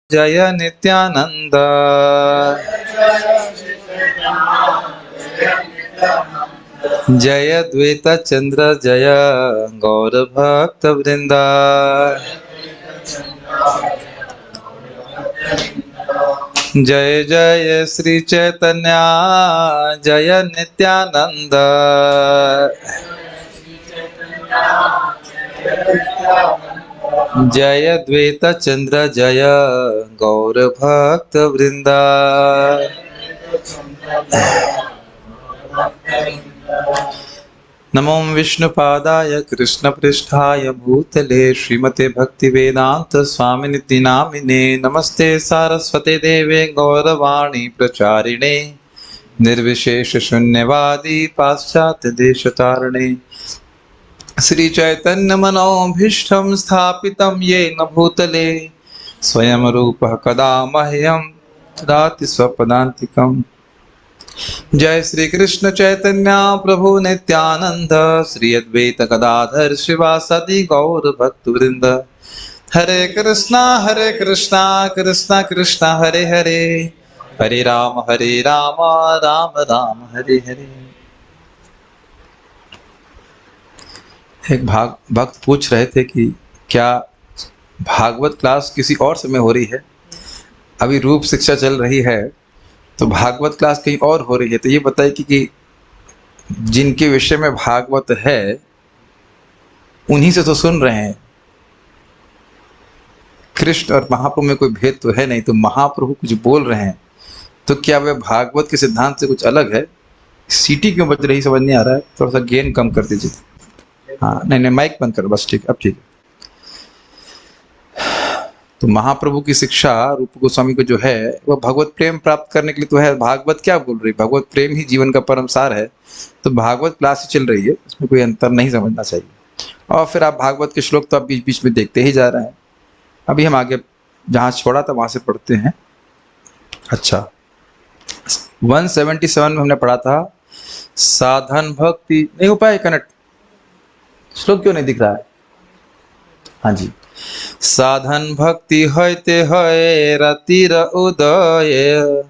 जय नित्यानंद। जय द्वैत चंद्र जय गौर भक्त वृंदा। जय जय श्री चैतन्य जय नित्यानंद। जय द्वैत चंद्र जय गौर भक्त वृंदा। नमो विष्णुपादाय कृष्णपृष्ठाय भूतले श्रीमते भक्तिवेदांत स्वामिनिति नामिने। नमस्ते सारस्वते देवे गौरवाणी प्रचारिणे निर्विशेष शून्यवादी पाश्चात्य देशतारिणे। श्री चैतन्य मनोभीष्टं स्थापितं येन भूतले स्वयं रूपः कदा मह्यं ददाति स्वपदान्तिकम्। जय श्री कृष्ण चैतन्य प्रभु नित्यानंद श्री अद्वैत गदाधर शिवासादि गौर भक्त वृंद। हरे कृष्णा कृष्णा कृष्णा हरे हरे, हरे राम राम राम हरे हरे। एक भक्त पूछ रहे थे कि क्या भागवत क्लास किसी और समय हो रही है? अभी रूप शिक्षा चल रही है तो भागवत क्लास कहीं और हो रही है। तो ये बताइए कि जिनके विषय में भागवत है उन्हीं से तो सुन रहे हैं। कृष्ण और महाप्रभु में कोई भेद तो है नहीं, तो महाप्रभु कुछ बोल रहे हैं तो क्या वह भागवत के सिद्धांत से कुछ अलग है? सीटी क्यों बज रही समझ नहीं आ रहा है, थोड़ा सा गेन कम कर दीजिए। हाँ नहीं माइक बंद करो बस, ठीक अब ठीक है। तो महाप्रभु की शिक्षा रूप गोस्वामी को जो है वह भगवत प्रेम प्राप्त करने के लिए तो है। भागवत क्या बोल रही, भगवत प्रेम ही जीवन का परम सार है। तो भागवत क्लास ही चल रही है, इसमें कोई अंतर नहीं समझना चाहिए। और फिर आप भागवत के श्लोक तो आप बीच बीच में देखते ही जा रहे हैं। अभी हम आगे जहाँ छोड़ा था वहां से पढ़ते हैं। अच्छा 177 में हमने पढ़ा था साधन भक्ति। नहीं हो पाया कनेक्ट, श्लोक क्यों नहीं दिख रहा है? हाँ जी, साधन भक्ति होते है रतिर उदय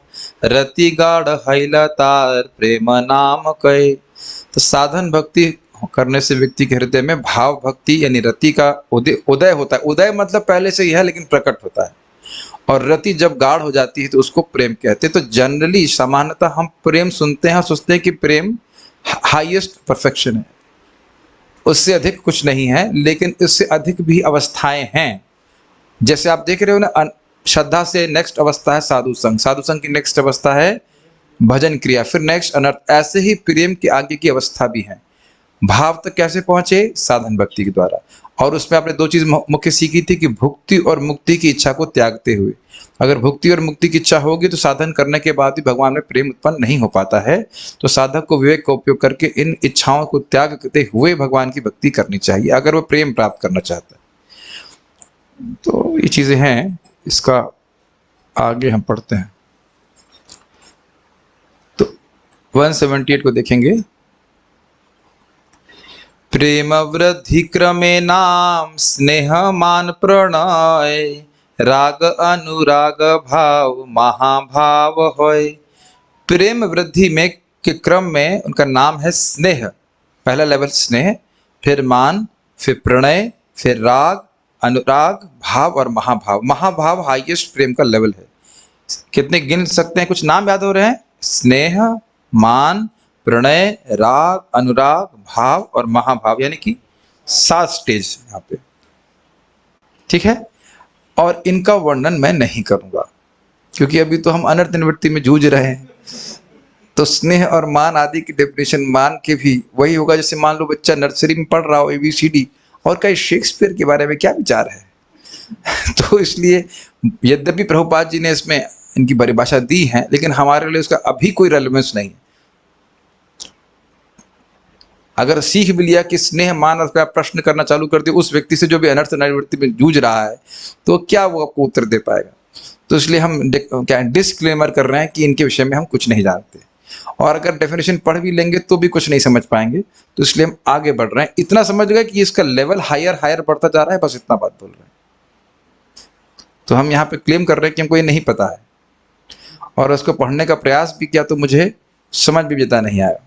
रति गाढ़ हैला तार प्रेम नाम कहे। तो साधन भक्ति करने से व्यक्ति के हृदय में भाव भक्ति यानी रति का उदय होता है। उदय मतलब पहले से ही है लेकिन प्रकट होता है। और रति जब गाढ़ हो जाती है तो उसको प्रेम कहते हैं। तो जनरली सामान्यतः हम प्रेम सुनते हैं और सोचते हैं कि प्रेम हाईएस्ट परफेक्शन है, उससे अधिक कुछ नहीं है। लेकिन इससे अधिक भी अवस्थाएं हैं। जैसे आप देख रहे हो ना, श्रद्धा से नेक्स्ट अवस्था है साधु संग, साधु संग की नेक्स्ट अवस्था है भजन क्रिया, फिर नेक्स्ट अनर्थ। ऐसे ही प्रेम के आगे की अवस्था भी है। भाव तक कैसे पहुंचे? साधन भक्ति के द्वारा। और उसमें आपने दो चीज मुख्य सीखी थी कि भुक्ति और मुक्ति की इच्छा को त्यागते हुए। अगर भुक्ति और मुक्ति की इच्छा होगी तो साधन करने के बाद भी भगवान में प्रेम उत्पन्न नहीं हो पाता है। तो साधक को विवेक का उपयोग करके इन इच्छाओं को त्याग करते हुए भगवान की भक्ति करनी चाहिए अगर वो प्रेम प्राप्त करना चाहता है। तो ये चीजें हैं, इसका आगे हम पढ़ते हैं। तो 178 को देखेंगे। प्रेम वृद्धि क्रमे नाम स्नेह मान प्रणय राग अनुराग भाव महाभाव होय। प्रेम वृद्धि में के क्रम में उनका नाम है स्नेह, पहला लेवल स्नेह, फिर मान, फिर प्रणय, फिर राग, अनुराग, भाव और महाभाव। महाभाव हाईएस्ट प्रेम का लेवल है। कितने गिन सकते हैं? कुछ नाम याद हो रहे हैं? स्नेह, मान, प्रणय, राग, अनुराग, भाव और महाभाव, यानी कि 7 स्टेज यहाँ पे। ठीक है, और इनका वर्णन मैं नहीं करूंगा क्योंकि अभी तो हम अनर्थ निवृत्ति में जूझ रहे हैं। तो स्नेह और मान आदि की डेफिनेशन मान के भी वही होगा जैसे मान लो बच्चा नर्सरी में पढ़ रहा हो ABCD और कहीं शेक्सपियर के बारे में क्या विचार है। तो इसलिए यद्यपि प्रभुपाद जी ने इसमें इनकी परिभाषा दी है लेकिन हमारे लिए उसका अभी कोई रेलेवेंस नहीं है। अगर सीख भी लिया कि स्नेह मान और प्रश्न करना चालू कर दिया उस व्यक्ति से जो भी अनर्थ निवृत्ति में जूझ रहा है तो क्या वो आपको उत्तर दे पाएगा? तो इसलिए हम क्या डिस्क्लेमर कर रहे हैं कि इनके विषय में हम कुछ नहीं जानते, और अगर डेफिनेशन पढ़ भी लेंगे तो भी कुछ नहीं समझ पाएंगे। तो इसलिए हम आगे बढ़ रहे हैं। इतना समझ गए कि इसका लेवल हायर हायर बढ़ता जा रहा है, बस इतना बात बोल रहे हैं। तो हम यहाँ पे क्लेम कर रहे हैं कि हमको ये नहीं पता है, और उसको पढ़ने का प्रयास भी किया तो मुझे समझ भी ज़्यादा नहीं आया।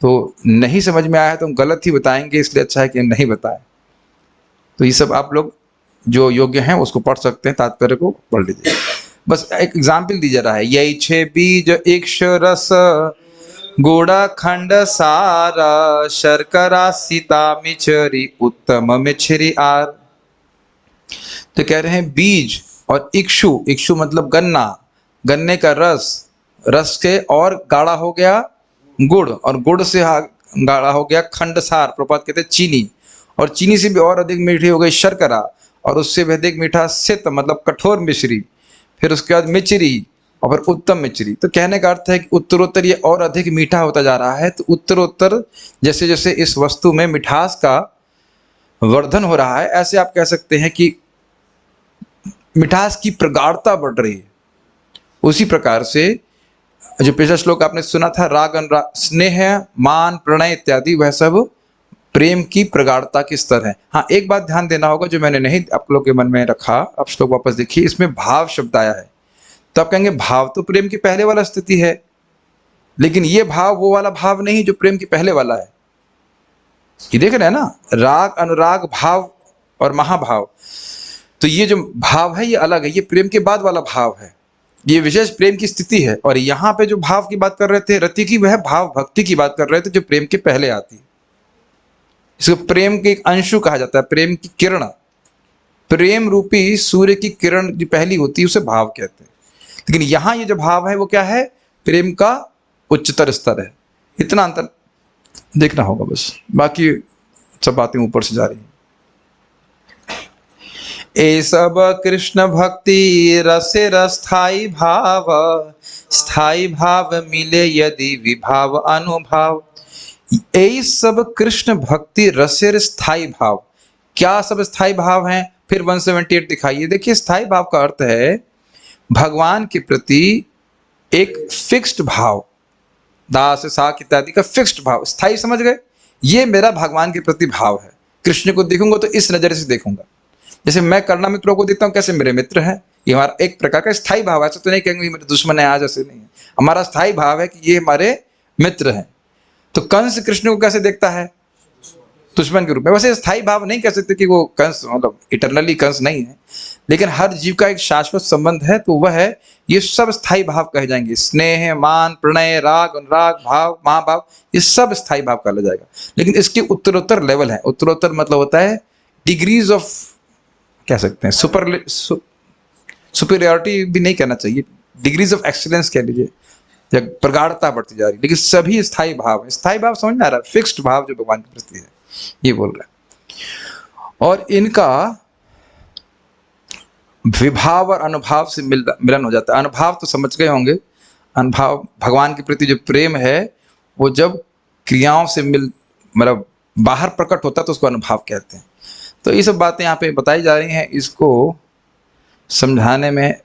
तो नहीं समझ में आया तो हम गलत ही बताएंगे, इसलिए अच्छा है कि हम नहीं बताएं। तो ये सब आप लोग जो योग्य हैं उसको पढ़ सकते हैं, तात्पर्य को पढ़ लीजिए। बस एक एग्जाम्पल दी जा रहा है, यही छे बीज इक्ष रस गोड़ा खंड सारा शर्करा सीता मिचरी उत्तम मिछरी आर। तो कह रहे हैं बीज और इक्षु, इक्षु मतलब गन्ना, गन्ने का रस, रस के और गाढ़ा हो गया गुड़, और गुड़ से गाढ़ा हो गया खंडसार, प्रपात कहते हैं चीनी, और चीनी से भी और अधिक मीठी हो गई शर्करा, और उससे भी अधिक मीठा सित मतलब कठोर मिश्री, फिर उसके बाद मिचरी और फिर उत्तम मिचरी। तो कहने का अर्थ है कि उत्तरोत्तर ये और अधिक मीठा होता जा रहा है। तो उत्तरोत्तर जैसे जैसे इस वस्तु में मिठास का वर्धन हो रहा है, ऐसे आप कह सकते हैं कि मिठास की प्रगाढ़ता बढ़ रही है। उसी प्रकार से जो पिछला श्लोक आपने सुना था, राग अनुराग स्नेह मान प्रणय इत्यादि, वह सब प्रेम की प्रगाढ़ता की स्तर है। हाँ, एक बात ध्यान देना होगा जो मैंने नहीं आप लोग के मन में रखा, आप श्लोक वापस देखिए, इसमें भाव शब्द आया है। तो आप कहेंगे भाव तो प्रेम की पहले वाला स्थिति है, लेकिन ये भाव वो वाला भाव नहीं जो प्रेम की पहले वाला है। ये देख रहे हैं ना, राग अनुराग भाव और महाभाव, तो ये जो भाव है ये अलग है, ये प्रेम के बाद वाला भाव है, ये विशेष प्रेम की स्थिति है। और यहाँ पे जो भाव की बात कर रहे थे रति की, वह भाव भक्ति की बात कर रहे थे जो प्रेम के पहले आती है। इसको प्रेम के एक अंशु कहा जाता है, प्रेम की किरण, प्रेम रूपी सूर्य की किरण जो पहली होती है उसे भाव कहते हैं। लेकिन यहाँ ये जो भाव है वो क्या है, प्रेम का उच्चतर स्तर है। इतना अंतर देखना होगा बस, बाकी सब बातें ऊपर से जा रही हैं। ए सब कृष्ण भक्ति रसेर स्थाई भाव, स्थाई भाव मिले यदि विभाव अनुभाव। ए सब कृष्ण भक्ति रसेर स्थाई भाव, क्या सब स्थाई भाव हैं? फिर 178 दिखाइए। देखिए, स्थाई भाव का अर्थ है भगवान के प्रति एक फिक्स्ड भाव, दास साख इत्यादि का फिक्स्ड भाव, स्थाई समझ गए। ये मेरा भगवान के प्रति भाव है। कृष्ण को देखूंगा तो इस नजर से देखूंगा, जैसे मैं करुणा मित्रों को देखता हूँ कैसे मेरे मित्र हैं। ये हमारा एक प्रकार का स्थाई भाव है। ऐसा तो नहीं कहेंगे मेरे दुश्मन है आज, ऐसे नहीं है। हमारा स्थाई भाव है कि ये हमारे मित्र हैं। तो कंस कृष्ण को कैसे देखता है? दुश्मन के रूप में। वैसे स्थाई भाव नहीं कह सकते कि वो कंस मतलब इटरनली कंस नहीं है, लेकिन हर जीव का एक शाश्वत संबंध है, तो वह है, ये सब स्थाई भाव कहे जाएंगे। स्नेह मान प्रणय राग अनुराग भाव महाभाव, ये सब स्थाई भाव कहा जाएगा। लेकिन इसके उत्तरोत्तर लेवल है। उत्तरोत्तर मतलब होता है डिग्रीज ऑफ, कह सकते हैं सुपीरियरिटी भी नहीं कहना चाहिए, डिग्रीज ऑफ एक्सीलेंस कह लीजिए, जब प्रगाढ़ता बढ़ती जा रही है। लेकिन सभी स्थाई भाव है। स्थाई भाव समझ में आ रहा है? फिक्स्ड भाव जो भगवान के प्रति है, ये बोल रहा है। और इनका विभाव और अनुभाव से मिलन हो जाता है। अनुभाव तो समझ गए होंगे, अनुभाव भगवान के प्रति जो प्रेम है वो जब क्रियाओं से मतलब बाहर प्रकट होता है तो उसको अनुभाव कहते हैं। तो ये सब बातें यहाँ पे बताई जा रही हैं। इसको समझाने में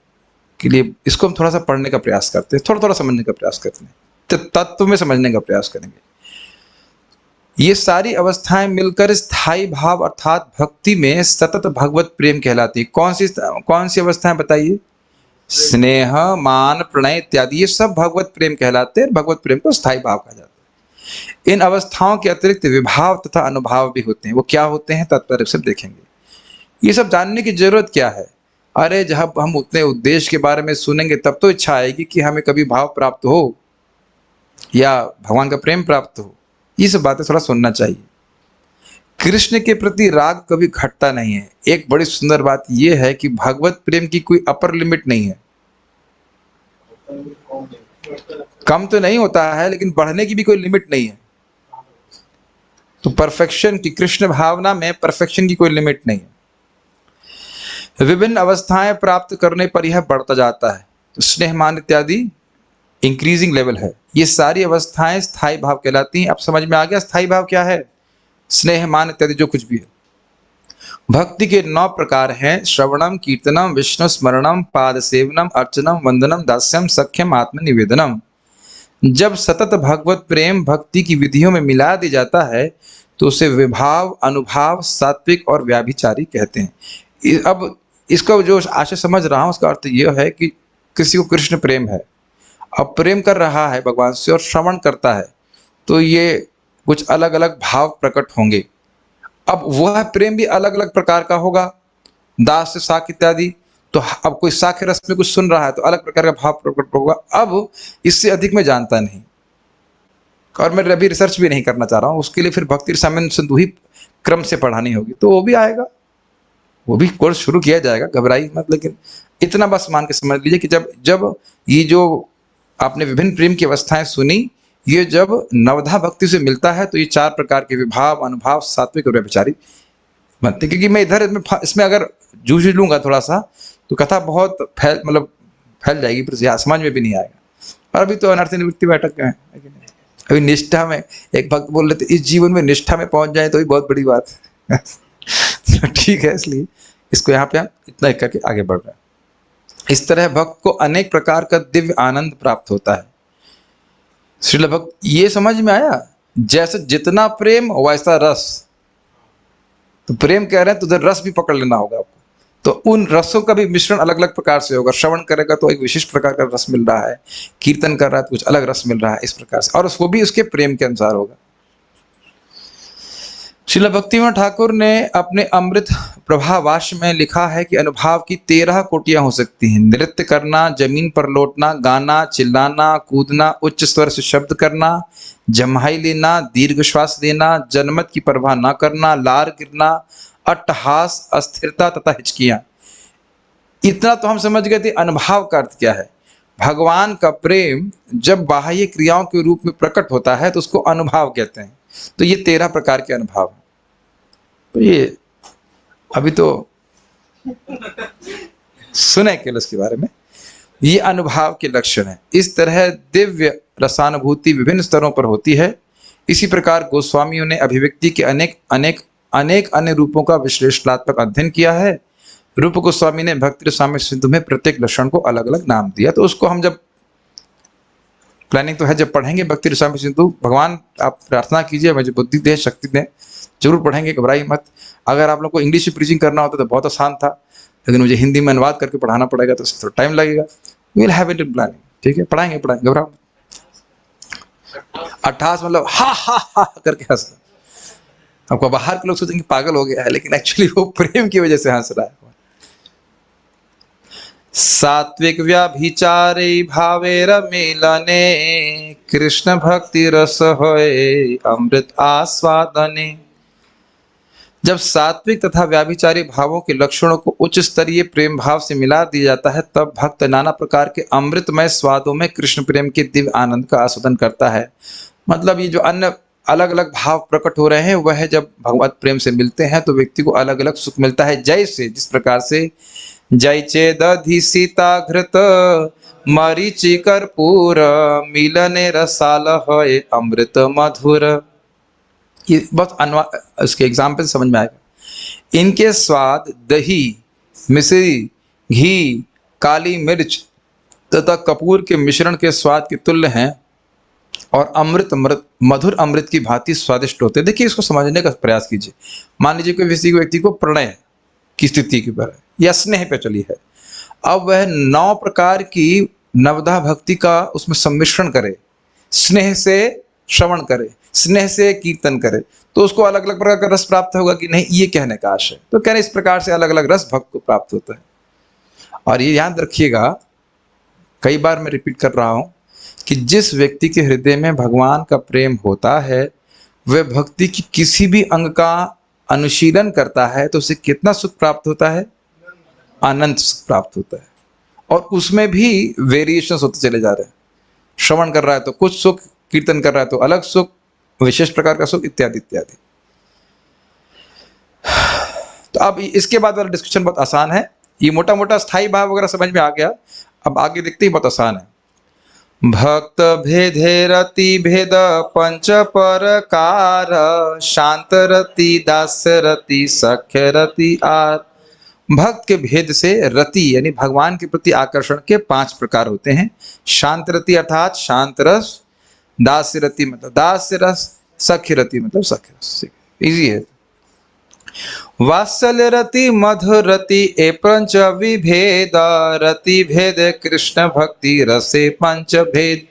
के लिए इसको हम थोड़ा सा पढ़ने का प्रयास करते हैं, थोड़ा थोड़ा समझने का प्रयास करते हैं, तो तत्व में समझने का प्रयास करेंगे। ये सारी अवस्थाएं मिलकर स्थाई भाव अर्थात भक्ति में सतत भगवत प्रेम कहलाती है। कौन सी अवस्थाएं बताइए? स्नेह मान प्रणय इत्यादि, ये सब भगवत प्रेम कहलाते हैं। भगवत प्रेम को स्थाई भाव कहा जाता है। इन अवस्थाओं के अतिरिक्त विभाव तथा अनुभाव भी होते हैं। वो क्या होते हैं तात्पर्य से देखेंगे। ये सब जानने की जरूरत क्या है? अरे जब हम उतने उद्देश्य के बारे में सुनेंगे तब तो इच्छा आएगी कि हमें कभी भाव प्राप्त हो या भगवान का प्रेम प्राप्त हो। ये सब बातें थोड़ा सुनना चाहिए। कृष्ण के प्रति राग कभी घटता नहीं है। एक बड़ी सुंदर बात यह है कि भगवत प्रेम की कोई अपर लिमिट नहीं है। कम तो नहीं होता है, लेकिन बढ़ने की भी कोई लिमिट नहीं है। तो परफेक्शन की, कृष्ण भावना में परफेक्शन की कोई लिमिट नहीं है। विभिन्न अवस्थाएं प्राप्त करने पर यह बढ़ता जाता है। तो स्नेह मान इत्यादि इंक्रीजिंग लेवल है। ये सारी अवस्थाएं स्थाई भाव कहलाती हैं। अब समझ में आ गया स्थाई भाव क्या है? स्नेह मान इत्यादि जो कुछ भी है। भक्ति के 9 प्रकार हैं: श्रवणम कीर्तनम विष्णु स्मरणम पाद सेवनम अर्चनम वंदनम दास्यम सख्यम आत्मनिवेदनम। जब सतत भगवत प्रेम भक्ति की विधियों में मिला दिया जाता है तो उसे विभाव अनुभाव सात्विक और व्याभिचारी कहते हैं। अब इसका जो आशय समझ रहा हूँ उसका अर्थ यह है कि किसी को कृष्ण प्रेम है, अब प्रेम कर रहा है भगवान से और श्रवण करता है, तो ये कुछ अलग अलग भाव प्रकट होंगे। अब वह प्रेम भी अलग अलग प्रकार का होगा, दास से साख इत्यादि। तो अब कोई साख रस में कुछ सुन रहा है तो अलग प्रकार का भाव प्रकट होगा। अब इससे अधिक मैं जानता नहीं और मैं अभी रिसर्च भी नहीं करना चाह रहा हूँ, उसके लिए फिर भक्ति रसायन सिंधु ही क्रम से पढ़ानी होगी, तो वो भी आएगा, वो भी कोर्स शुरू किया जाएगा, घबराई मत। लेकिन इतना बस मान के समझ लीजिए कि जब जब ये जो आपने विभिन्न प्रेम की अवस्थाएं सुनी, ये जब नवधा भक्ति से मिलता है तो ये 4 प्रकार के विभाव, अनुभाव, सात्विक और व्यभिचारी बनते हैं। क्योंकि मैं इधर इसमें अगर जूझ लूंगा थोड़ा सा तो कथा बहुत फैल जाएगी, फिर समझ में भी नहीं आएगा। और अभी तो अनर्थ निवृत्ति बैठक में है, अभी निष्ठा में एक भक्त बोल रहे थे इस जीवन में निष्ठा में पहुंच जाए तो ही बहुत बड़ी बात है। ठीक है, इसलिए इसको यहाँ पे हम इतना एक करके आगे बढ़ रहे हैं। इस तरह भक्त को अनेक प्रकार का दिव्य आनंद प्राप्त होता है। श्रील भक्त ये समझ में आया, जैसे जितना प्रेम वैसा रस। तो प्रेम कह रहे हैं तो उधर रस भी पकड़ लेना होगा आपको, तो उन रसों का भी मिश्रण अलग अलग प्रकार से होगा। श्रवण करेगा तो एक विशिष्ट प्रकार का रस मिल रहा है, कीर्तन कर रहा है तो कुछ अलग रस मिल रहा है, इस प्रकार से, और उसको भी उसके प्रेम के अनुसार होगा। श्रील भक्तिविनोद ठाकुर ने अपने अमृत प्रभावाश में लिखा है कि अनुभाव की 13 कोटियां हो सकती हैं। नृत्य करना, जमीन पर लौटना, गाना, चिल्लाना, कूदना, उच्च स्वर से शब्द करना, जम्हाई लेना, दीर्घ श्वास लेना, जनमत की परवाह न करना, लार गिरना, अट्टहास, अस्थिरता तथा हिचकियां। इतना तो हम समझ गए थे अनुभाव का अर्थ क्या है। भगवान का प्रेम जब बाह्य क्रियाओं के रूप में प्रकट होता है तो उसको अनुभाव कहते हैं। तो ये 13 प्रकार के अनुभाव हैं। तो ये अभी तो सुने केवल इसके बारे में, ये अनुभाव के लक्षण है। इस तरह दिव्य रसानुभूति विभिन्न स्तरों पर होती है। इसी प्रकार गोस्वामियों ने अभिव्यक्ति के अनेक अन्य रूपों का विश्लेषणात्मक अध्ययन किया है। रूप गोस्वामी ने भक्ति रसामृत सिंधु में प्रत्येक लक्षण को अलग अलग नाम दिया। तो उसको हम जब प्लानिंग तो है, जब पढ़ेंगे भक्ति रसामृत सिंधु, भगवान आप प्रार्थना कीजिए मुझे बुद्धि दे, शक्ति दे, जरूर पढ़ेंगे, घबराइए मत। अगर आप लोग को इंग्लिश में प्रीचिंग करना होता तो बहुत आसान था, लेकिन मुझे हिंदी में अनुवाद करके पढ़ाना पड़ेगा तो थोड़ा टाइम लगेगा। Will have it in planning, ठीक है, पढ़ाएंगे, घबराओ। 28 मतलब हा हा हा करके हंसना। आपको बाहर के लोग सोचेंगे पागल हो गया है, लेकिन एक्चुअली वो प्रेम की वजह से हंस रहा है। सात्विक व्याभिचारे भावेर मिलने, कृष्ण भक्ति रस होए अमृत आस्वादने। जब सात्विक तथा व्याभिचारी भावों के लक्षणों को उच्च स्तरीय प्रेम भाव से मिला दिया जाता है, तब भक्त नाना प्रकार के अमृतमय स्वादों में कृष्ण प्रेम के दिव्य आनंद का आस्वादन करता है। मतलब ये जो अन्य अलग अलग भाव प्रकट हो रहे हैं वह जब भगवत प्रेम से मिलते हैं तो व्यक्ति को अलग अलग सुख मिलता है। जैसे जिस प्रकार से जैचे दधि सीता घृत मरीचि कर्पूर, मिलने रसाल होए अमृत मधुर। ये बहुत उसके एग्जाम्पल समझ में आएगा। इनके स्वाद दही, मिश्री, घी, काली मिर्च तथा कपूर के मिश्रण के स्वाद के तुल्य हैं और मधुर अमृत की भांति स्वादिष्ट होते हैं। देखिए, इसको समझने का प्रयास कीजिए। मान लीजिए कोई किसी व्यक्ति को प्रणय की स्थिति के पर या स्नेह पे चली है, अब वह 9 प्रकार की नवधा भक्ति का उसमें सम्मिश्रण करे, स्नेह से श्रवण करे, स्नेह से कीर्तन करे, तो उसको अलग अलग प्रकार का रस प्राप्त होगा कि नहीं, ये कहने का आशय। तो कहने इस प्रकार से अलग अलग रस भक्त को प्राप्त होता है। और ये याद रखिएगा, कई बार मैं रिपीट कर रहा हूं कि जिस व्यक्ति के हृदय में भगवान का प्रेम होता है वह भक्ति की किसी भी अंग का अनुशीलन करता है तो उसे कितना सुख प्राप्त होता है, अनंत सुख प्राप्त होता है। और उसमें भी वेरिएशंस होते चले जा रहे हैं। श्रवण कर रहा है तो कुछ सुख, कीर्तन कर रहा है तो अलग सुख, विशेष प्रकार का सुख, इत्यादि इत्यादि। तो अब इसके बाद वाला डिस्कशन बहुत आसान है। ये मोटा मोटा स्थायी भाव वगैरह समझ में आ गया। अब आगे देखते ही बहुत आसान है। भक्त भेदे रति भेद पंच प्रकार, शांत रति, दास्य रति, सख्य रति आर। भक्त के भेद से रति यानी भगवान के प्रति आकर्षण के 5 प्रकार होते हैं। शांत रति अर्थात शांत रस, दास्य रति मतलब दास्य रस, सख्य रति मतलब सख्य रस। इजी है। वात्सल्य रति मधुर रति ए पंच विभेद, रति भेद कृष्ण भक्ति रसे पंच भेद।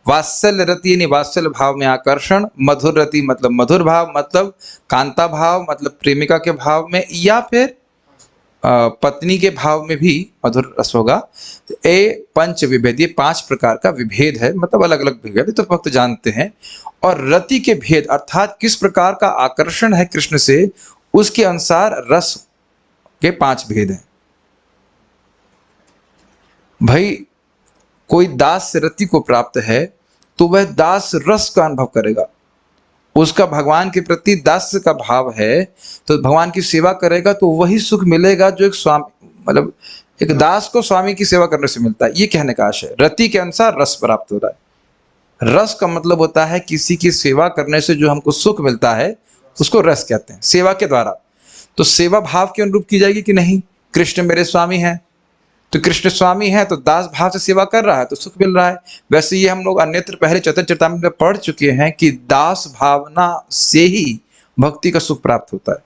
वात्सल्य रति यानी वात्सल्य भाव में आकर्षण, मधुर रति मतलब मधुर भाव, मतलब कांता भाव, मतलब प्रेमिका के भाव में, या फिर पत्नी के भाव में भी मधुर रस होगा। तो ए पंच विभेद, ये 5 प्रकार का विभेद है, मतलब अलग अलग विभेद तो भक्त जानते हैं। और रति के भेद अर्थात किस प्रकार का आकर्षण है कृष्ण से, उसके अनुसार रस के 5 भेद हैं। भाई कोई दास से रति को प्राप्त है तो वह दास रस का अनुभव करेगा, उसका भगवान के प्रति दास्य का भाव है, तो भगवान की सेवा करेगा तो वही सुख मिलेगा जो एक स्वामी, मतलब एक दास को स्वामी की सेवा करने से मिलता है। ये कहने का आशय, रति के अनुसार रस प्राप्त हो रहा है। रस का मतलब होता है किसी की सेवा करने से जो हमको सुख मिलता है उसको रस कहते हैं, सेवा के द्वारा। तो सेवा भाव के अनुरूप की जाएगी कि नहीं, कृष्ण मेरे स्वामी हैं तो कृष्ण स्वामी है तो दास भाव से सेवा कर रहा है तो सुख मिल रहा है। वैसे ये हम लोग अन्यत्र पहले चैतन्य चरितामृत में पढ़ चुके हैं कि दास भावना से ही भक्ति का सुख प्राप्त होता है।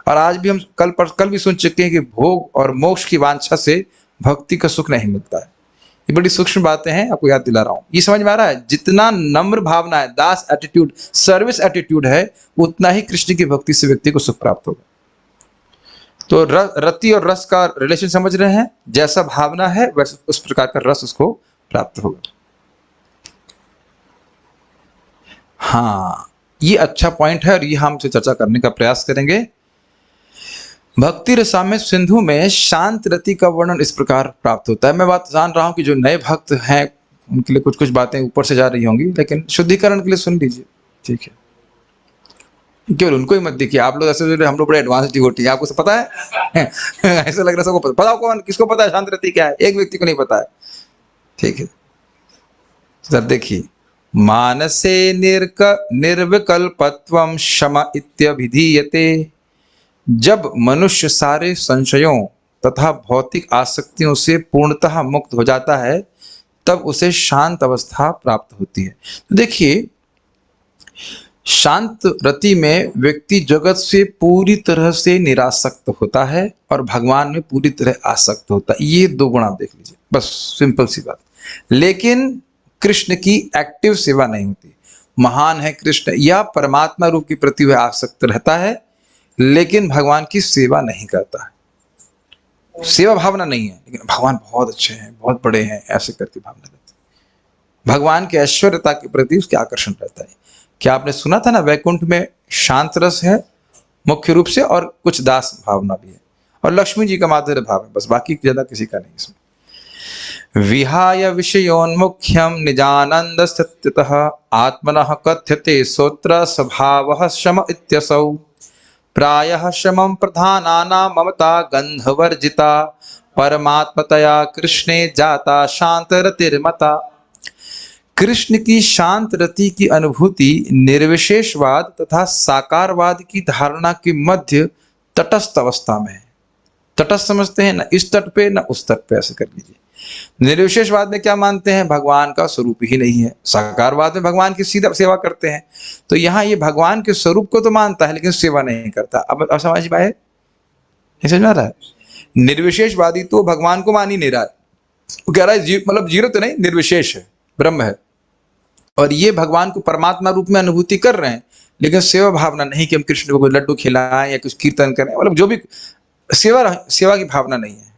और आज भी हम कल भी सुन चुके हैं कि भोग और मोक्ष की वांछा से भक्ति का सुख नहीं मिलता है। ये बड़ी सूक्ष्म बातें हैं, आपको याद दिला रहा हूं। ये समझ में आ रहा है, जितना नम्र भावना है, दास एटीट्यूड, सर्विस एटीट्यूड है, उतना ही कृष्ण की भक्ति से व्यक्ति को सुख प्राप्त होगा। तो रति और रस का रिलेशन समझ रहे हैं, जैसा भावना है वैसे उस प्रकार का रस उसको प्राप्त होगा। हाँ, ये अच्छा पॉइंट है और ये हम चर्चा करने का प्रयास करेंगे। भक्ति रसामृत सिंधु में शांत रति का वर्णन इस प्रकार प्राप्त होता है। मैं बात जान रहा हूं कि जो नए भक्त हैं उनके लिए कुछ कुछ बातें ऊपर से जा रही होंगी, लेकिन शुद्धिकरण के लिए सुन लीजिए, ठीक है। केवल उनको ही मत देखिए, आप लोग ऐसे हम लोग बड़े एडवांस डिवोटी हैं, आपको सब पता है ऐसा लग रहा है सबको पता है। कौन किसको पता है शांत रति क्या है? एक व्यक्ति को नहीं पता है, ठीक है। सर देखिए, मानसे निर्विकल्पत्वं शम इत्यभिधीयते। जब मनुष्य सारे संशयों तथा भौतिक आसक्तियों से पूर्णतः मुक्त हो जाता है तब उसे शांत अवस्था प्राप्त होती है। तो देखिए, शांत रति में व्यक्ति जगत से पूरी तरह से निरासक्त होता है और भगवान में पूरी तरह आसक्त होता है। ये 2 गुण आप देख लीजिए, बस सिंपल सी बात। लेकिन कृष्ण की एक्टिव सेवा नहीं होती। महान है कृष्ण, या परमात्मा रूप के प्रति वह आसक्त रहता है लेकिन भगवान की सेवा नहीं करता है। सेवा भावना नहीं है, लेकिन भगवान बहुत अच्छे हैं, बहुत बड़े हैं, ऐसे करके भावना रहती है। भगवान के ऐश्वर्यता के प्रति उसके आकर्षण रहता है। क्या आपने सुना था ना, वैकुंठ में शांत रस है मुख्य रूप से, और कुछ दास भावना भी है, और लक्ष्मी जी का माधुर्य भाव है, बस बाकी ज्यादा किसी का नहीं इसमें। विहाय विषयोन्मुख्यम निजानंद स्थितः आत्मनः कथ्यते सोत्र स्वभावः शम इत्यसौ। प्रायः शमं प्रधानानां ममता गंधवर्जिता परमात्मतया कृष्णे जाता शांत रतिर्मता। कृष्ण की शांत रति की अनुभूति निर्विशेषवाद तथा साकारवाद की धारणा के मध्य तटस्थ अवस्था में है। तटस्थ समझते हैं ना, इस तट पे ना उस तट पे, ऐसे कर लीजिए। निर्विशेषवाद में क्या मानते हैं, भगवान का स्वरूप ही नहीं है। साकारवाद में भगवान की सीधा सेवा करते हैं। तो यहाँ ये भगवान के स्वरूप को तो मानता है लेकिन सेवा नहीं करता। अब समझ में आए, नहीं समझ में आ रहा है? निर्विशेषवादी तो भगवान को मान ही नहीं रहा है, वो कह रहा है मतलब जीरो तो नहीं, निर्विशेष है, ब्रह्म है, और ये भगवान को परमात्मा रूप में अनुभूति कर रहे हैं, लेकिन सेवा भावना नहीं कि हम कृष्ण को कोई लड्डू खिलाएं या कुछ कीर्तन करें, मतलब जो भी सेवा की भावना नहीं है।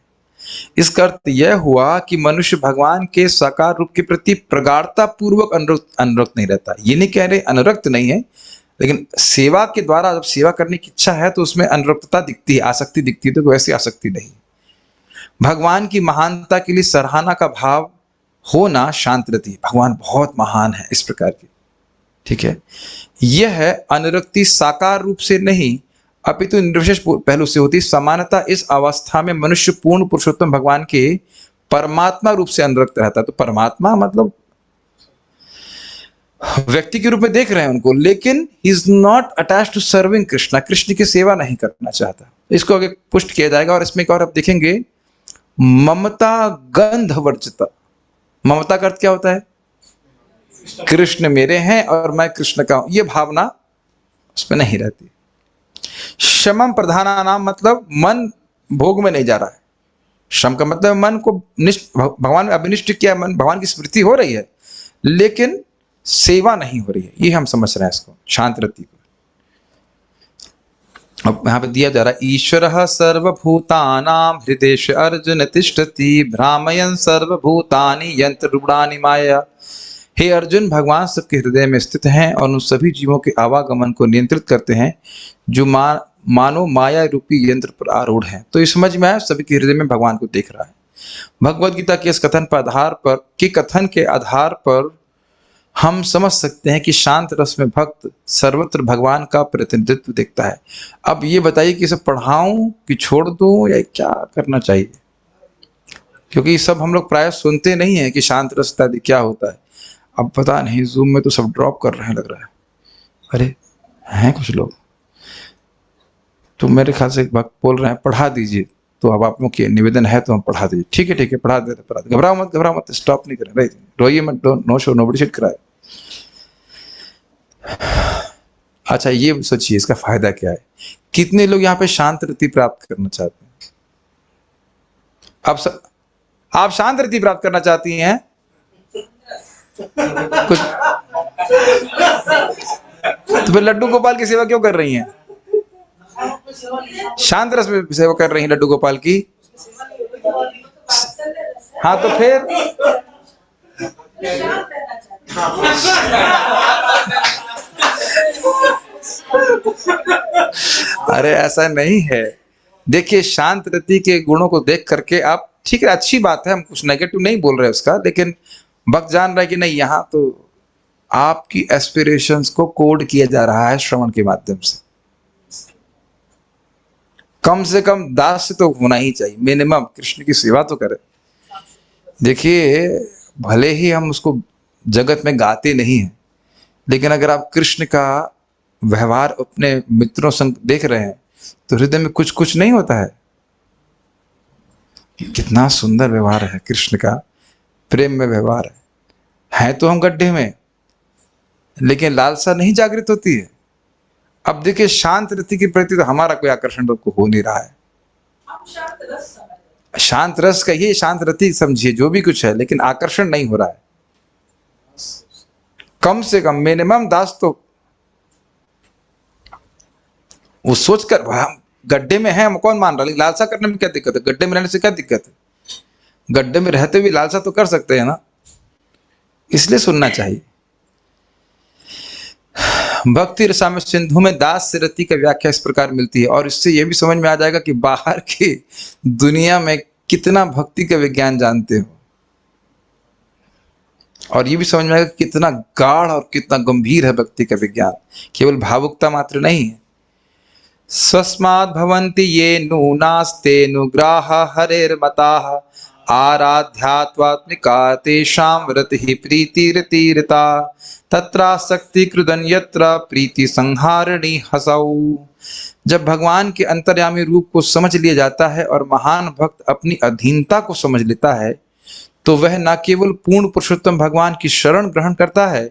इसका अर्थ यह हुआ कि मनुष्य भगवान के साकार रूप के प्रति प्रगाढ़ता पूर्वक अनुरक्त नहीं रहता। ये नहीं कह रहे अनुरक्त नहीं है, लेकिन सेवा के द्वारा जब सेवा करने की इच्छा है तो उसमें अनुरक्तता दिखती है, आसक्ति दिखती है, तो वैसी आसक्ति नहीं। भगवान की महानता के लिए सराहना का भाव होना शांत रति, भगवान बहुत महान है, इस प्रकार की, ठीक है। यह है अनुरक्ति साकार रूप से नहीं अपितु निर्विशेष पहलू से होती। समानता इस अवस्था में मनुष्य पूर्ण पुरुषोत्तम भगवान के परमात्मा रूप से अनुरक्त रहता है। तो परमात्मा मतलब व्यक्ति के रूप में देख रहे हैं उनको, लेकिन he is not attached to serving Krishna, Krishna की सेवा नहीं करना चाहता। इसको आगे पुष्ट किया जाएगा। और इसमें एक और आप देखेंगे, ममता गंध वर्जिता। ममता का अर्थ क्या होता है, कृष्ण मेरे हैं और मैं कृष्ण का हूं, यह भावना उसमें नहीं रहती। शमम प्रधानानाम मतलब मन भोग में नहीं जा रहा है। शम का मतलब मन को भगवान में अभिनिष्ट किया, मन भगवान की स्मृति हो रही है लेकिन सेवा नहीं हो रही है, ये हम समझ रहे हैं इसको, शांत रति को। अब यहाँ पे दिया जा रहा है, ईश्वरः सर्वभूतानां हृदेश अर्जुन तिष्ठति भ्रामयन् सर्वभूतानि यंत्र रूपाणि माया। हे अर्जुन, भगवान सबके हृदय में स्थित हैं और उन सभी जीवों के आवागमन को नियंत्रित करते हैं जो मानो माया रूपी यंत्र पर आरूढ़ हैं। तो इस समझ में आया, सभी के हृदय में भगवान को देख रहा है। भगवद गीता के इस कथन के आधार पर हम समझ सकते हैं कि शांत रस में भक्त सर्वत्र भगवान का प्रतिनिधित्व देखता है। अब ये बताइए कि इसे पढ़ाऊं कि छोड़ दूं या क्या करना चाहिए, क्योंकि सब हम लोग प्राय सुनते नहीं है कि शांत रस इत्यादि क्या होता है। अब पता नहीं, जूम में तो सब ड्रॉप कर रहे हैं लग रहा है। अरे हैं कुछ लोग तो मेरे ख्याल से भक्त बोल रहे हैं पढ़ा दीजिए, तो अब आप लोग की निवेदन है तो हम पढ़ा दीजिए। ठीक है, पढ़ा दे, घबराओ मत, स्टॉप नहीं करें, रोइए मत, no show nobody should cry. अच्छा, ये सोचिए इसका फायदा क्या है। कितने लोग यहाँ पे शांत रति प्राप्त करना चाहते हैं? आप शांत रति प्राप्त करना चाहती हैं? कुछ तो फिर लड्डू गोपाल की सेवा क्यों कर रही हैं? शांत रस में सेवा कर रही हैं लड्डू गोपाल की। हाँ तो फिर अरे ऐसा नहीं है। देखिए, शांत रति के गुणों को देख करके आप, ठीक है अच्छी बात है, हम कुछ नेगेटिव नहीं बोल रहे उसका, लेकिन भक्त जान रहा है कि नहीं, यहाँ तो आपकी एस्पिरेशंस को कोड किया जा रहा है श्रवण के माध्यम से। कम से कम दास तो होना ही चाहिए, मिनिमम कृष्ण की सेवा तो करे। देखिए, भले ही हम उसको जगत में गाते नहीं हैं, लेकिन अगर आप कृष्ण का व्यवहार अपने मित्रों संग देख रहे हैं तो हृदय में कुछ कुछ नहीं होता है। कितना सुंदर व्यवहार है कृष्ण का, प्रेम में व्यवहार है तो हम गड्ढे में, लेकिन लालसा नहीं जागृत होती है। अब देखिए, शांत रति के प्रति तो हमारा कोई आकर्षण तो हो नहीं रहा है। शांत रस का ये शांत रति समझिए, जो भी कुछ है, लेकिन आकर्षण नहीं हो रहा है। कम से कम मिनिमम दास तो वो सोचकर हम गड्ढे में है, हम कौन मान रहा, लालसा करने में क्या दिक्कत है? गड्ढे में रहने से क्या दिक्कत है? गड्ढे में रहते हुए लालसा तो कर सकते हैं ना, इसलिए सुनना चाहिए। भक्ति रसामृत सिंधु में दास रति का व्याख्या इस प्रकार मिलती है, और इससे यह भी समझ में आ जाएगा कि बाहर की दुनिया में कितना भक्ति का विज्ञान जानते हो, और ये भी समझ में आएगा कितना गाढ़ और कितना गंभीर है भक्ति का विज्ञान, केवल भावुकता मात्र नहीं है। स्वस्माद् भवन्ति ये नूनास्तेनुग्राह हरेर्मताः आराध्यात्वात्मिका तेषां रतिः प्रीतिरतिरता तत्रासक्ति कृदन यत्र प्रीति संहारिणी हसौ। जब भगवान के अंतर्यामी रूप को समझ लिया जाता है और महान भक्त अपनी अधीनता को समझ लेता है, तो वह न केवल पूर्ण पुरुषोत्तम भगवान की शरण ग्रहण करता है,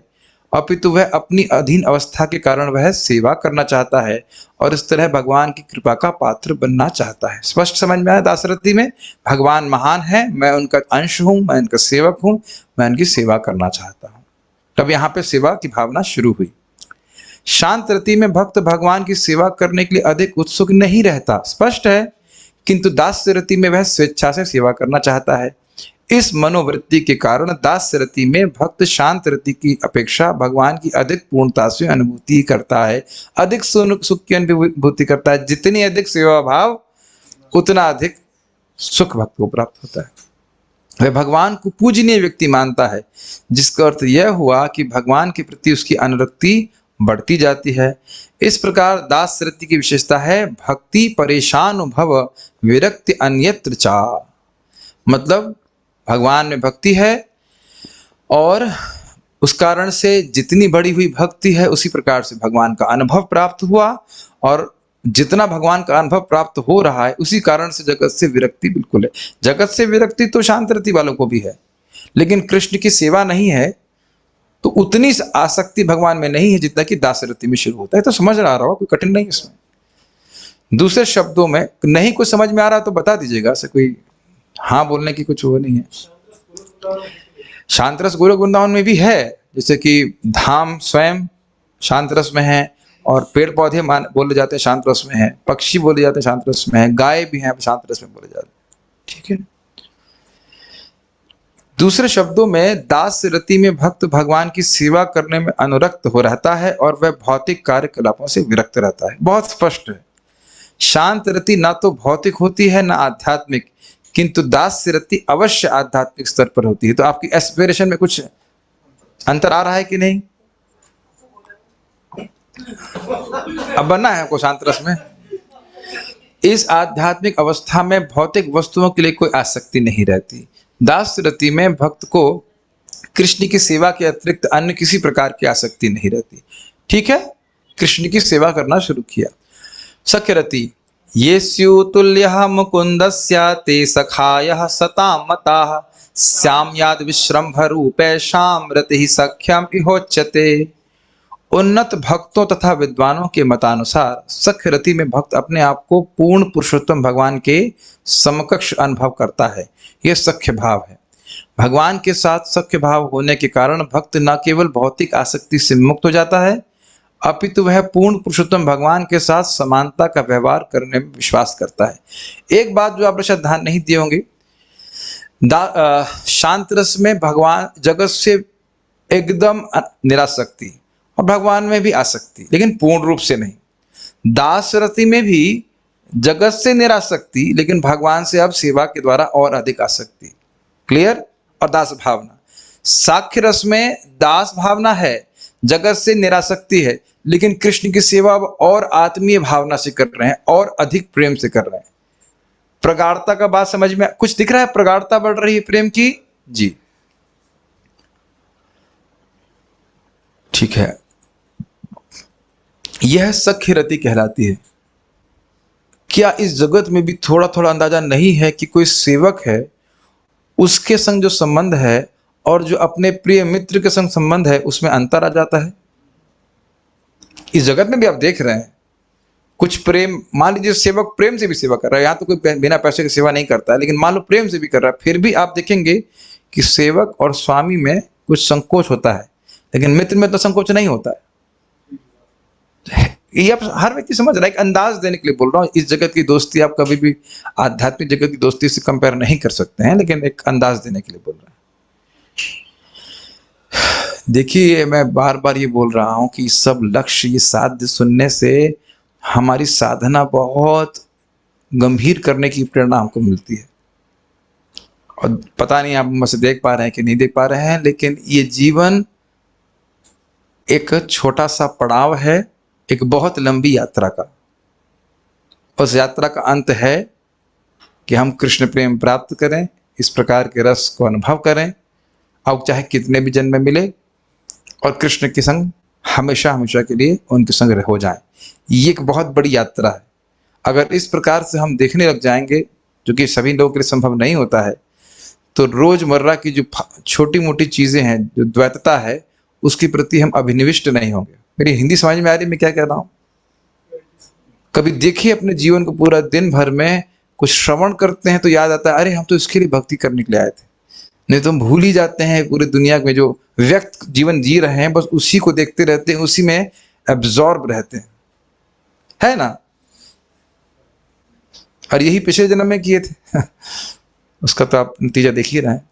अपितु वह अपनी अधीन अवस्था के कारण वह सेवा करना चाहता है और इस तरह भगवान की कृपा का पात्र बनना चाहता है। स्पष्ट समझ में आया दासरथी में? भगवान महान है, मैं उनका अंश हूं, मैं उनका सेवक हूं, मैं उनकी सेवा करना चाहता हूं। तब यहाँ पे सेवा की भावना शुरू हुई। शांत रति में भक्त भगवान की सेवा करने के लिए अधिक उत्सुक नहीं रहता, स्पष्ट है, किंतु दास्य रति में वह स्वेच्छा से सेवा करना चाहता है। इस मनोवृत्ति के कारण दास्य रति में भक्त शांत रति की अपेक्षा भगवान की अधिक पूर्णता से अनुभूति करता है, अधिक सुख की अनुभूति करता है। जितनी अधिक सेवा भाव, उतना अधिक सुख भक्त को प्राप्त होता है। वह भगवान को पूजनीय व्यक्ति मानता है, जिसका अर्थ यह हुआ कि भगवान के प्रति उसकी अनुरक्ति बढ़ती जाती है। इस प्रकार दास रति की विशेषता है भक्ति परेशानुभव विरक्ति अन्यत्र चा। मतलब भगवान में भक्ति है और उस कारण से जितनी बड़ी हुई भक्ति है उसी प्रकार से भगवान का अनुभव प्राप्त हुआ, और जितना भगवान का अनुभव प्राप्त हो रहा है उसी कारण से जगत से विरक्ति बिल्कुल है। जगत से विरक्ति तो शांत रति वालों को भी है, लेकिन कृष्ण की सेवा नहीं है तो उतनी आसक्ति भगवान में नहीं है जितना कि दास रति में शुरू होता है। तो समझ रहा होगा, कोई कठिन नहीं इसमें। दूसरे शब्दों में, नहीं कुछ समझ में आ रहा तो बता दीजिएगा, ऐसे कोई हाँ बोलने की कुछ वो नहीं है। शांत रस गोलोक वृंदावन में भी है, जैसे कि धाम स्वयं शांत रस में है, और पेड़ पौधे बोले जाते हैं शांत रस में है, पक्षी बोले जाते हैं शांत रस में है, गाय भी हैं शांत रस में बोले जाते हैं, ठीक है। दूसरे शब्दों में, दास रति में भक्त भगवान की सेवा करने में अनुरक्त हो रहता है और वह भौतिक कार्यकलापों से विरक्त रहता है। बहुत स्पष्ट है। शांत रति ना तो भौतिक होती है ना आध्यात्मिक, किंतु दास रति अवश्य आध्यात्मिक स्तर पर होती है। तो आपकी एस्पिरेशन में कुछ अंतर आ रहा है कि नहीं? अब बनना है आपको शांत रस में। इस आध्यात्मिक अवस्था में भौतिक वस्तुओं के लिए कोई आसक्ति नहीं रहती। दास रति में भक्त को कृष्ण की सेवा के अतिरिक्त अन्य किसी प्रकार की आसक्ति नहीं रहती। ठीक है, कृष्ण की सेवा करना शुरू किया। सख्य रति, ये स्युतुल्यः मुकुन्दस्य ते सखायः सतां मताः स्याम्याद विश्रम्भ रूपेषां रतिः सख्यम् इहोच्यते। उन्नत भक्तों तथा विद्वानों के मतानुसार सख्य रति में भक्त अपने आप को पूर्ण पुरुषोत्तम भगवान के समकक्ष अनुभव करता है। यह सख्य भाव है। भगवान के साथ सख्य भाव होने के कारण भक्त न केवल भौतिक आसक्ति से मुक्त हो जाता है, अपितु वह पूर्ण पुरुषोत्तम भगवान के साथ समानता का व्यवहार करने में विश्वास करता है। एक बात जो आप शायद ध्यान नहीं दिए होंगे, शांत रस में भगवान जगत से एकदम निरासक्ति और भगवान में भी आसक्ति, लेकिन पूर्ण रूप से नहीं। दास रति में भी जगत से निरासक्ति, लेकिन भगवान से अब सेवा के द्वारा और अधिक आसक्ति। क्लियर? और दास भावना। साख्य रस में दास भावना है, जगत से निरासक्ति है, लेकिन कृष्ण की सेवा अब और आत्मीय भावना से कर रहे हैं और अधिक प्रेम से कर रहे हैं। प्रगाढ़ता का बात समझ में कुछ दिख रहा है? प्रगाढ़ता बढ़ रही है प्रेम की। जी ठीक है, यह सख्य रति कहलाती है। क्या इस जगत में भी थोड़ा थोड़ा अंदाजा नहीं है कि कोई सेवक है, उसके संग जो संबंध है और जो अपने प्रिय मित्र के संग संबंध है, उसमें अंतर आ जाता है। इस जगत में भी आप देख रहे हैं कुछ प्रेम, मान लीजिए सेवक प्रेम से भी सेवा कर रहा है, यहाँ तो कोई बिना पैसे की सेवा नहीं करता है, लेकिन मान लो प्रेम से भी कर रहा है, फिर भी आप देखेंगे कि सेवक और स्वामी में कुछ संकोच होता है, लेकिन मित्र में तो संकोच नहीं होता है। ये आप हर व्यक्ति समझ रहा है, एक अंदाज देने के लिए बोल रहा हूँ। इस जगत की दोस्ती आप कभी भी आध्यात्मिक जगत की दोस्ती से कंपेयर नहीं कर सकते हैं, लेकिन एक अंदाज देने के लिए बोल रहे हैं। देखिए, मैं बार बार ये बोल रहा हूँ कि सब लक्ष्य, ये साध्य सुनने से हमारी साधना बहुत गंभीर करने की प्रेरणा हमको मिलती है। और पता नहीं आप मुझसे देख पा रहे हैं कि नहीं देख पा रहे हैं, लेकिन ये जीवन एक छोटा सा पड़ाव है एक बहुत लंबी यात्रा का। उस यात्रा का अंत है कि हम कृष्ण प्रेम प्राप्त करें, इस प्रकार के रस को अनुभव करें, अब चाहे कितने भी जन्म मिले, और कृष्ण के संग हमेशा हमेशा के लिए उनके संग हो जाएं। ये एक बहुत बड़ी यात्रा है। अगर इस प्रकार से हम देखने लग जाएंगे, जो कि सभी लोगों के लिए संभव नहीं होता है, तो रोजमर्रा की जो छोटी मोटी चीजें हैं, जो द्वैतता है, उसके प्रति हम अभिनिविष्ट नहीं होंगे। मेरी हिंदी समझ में आ रही, मैं क्या कह रहा हूँ? कभी देखिए अपने जीवन को, पूरा दिन भर में कुछ श्रवण करते हैं तो याद आता है, अरे हम तो इसके लिए भक्ति करने के लिए आए थे। नहीं तो हम भूल ही जाते हैं पूरी दुनिया में जो व्यक्त जीवन जी रहे हैं, बस उसी को देखते रहते हैं, उसी में एब्जॉर्ब रहते हैं, है ना? और यही पिछले जन्म में किए थे उसका तो आप नतीजा देख ही रहे हैं।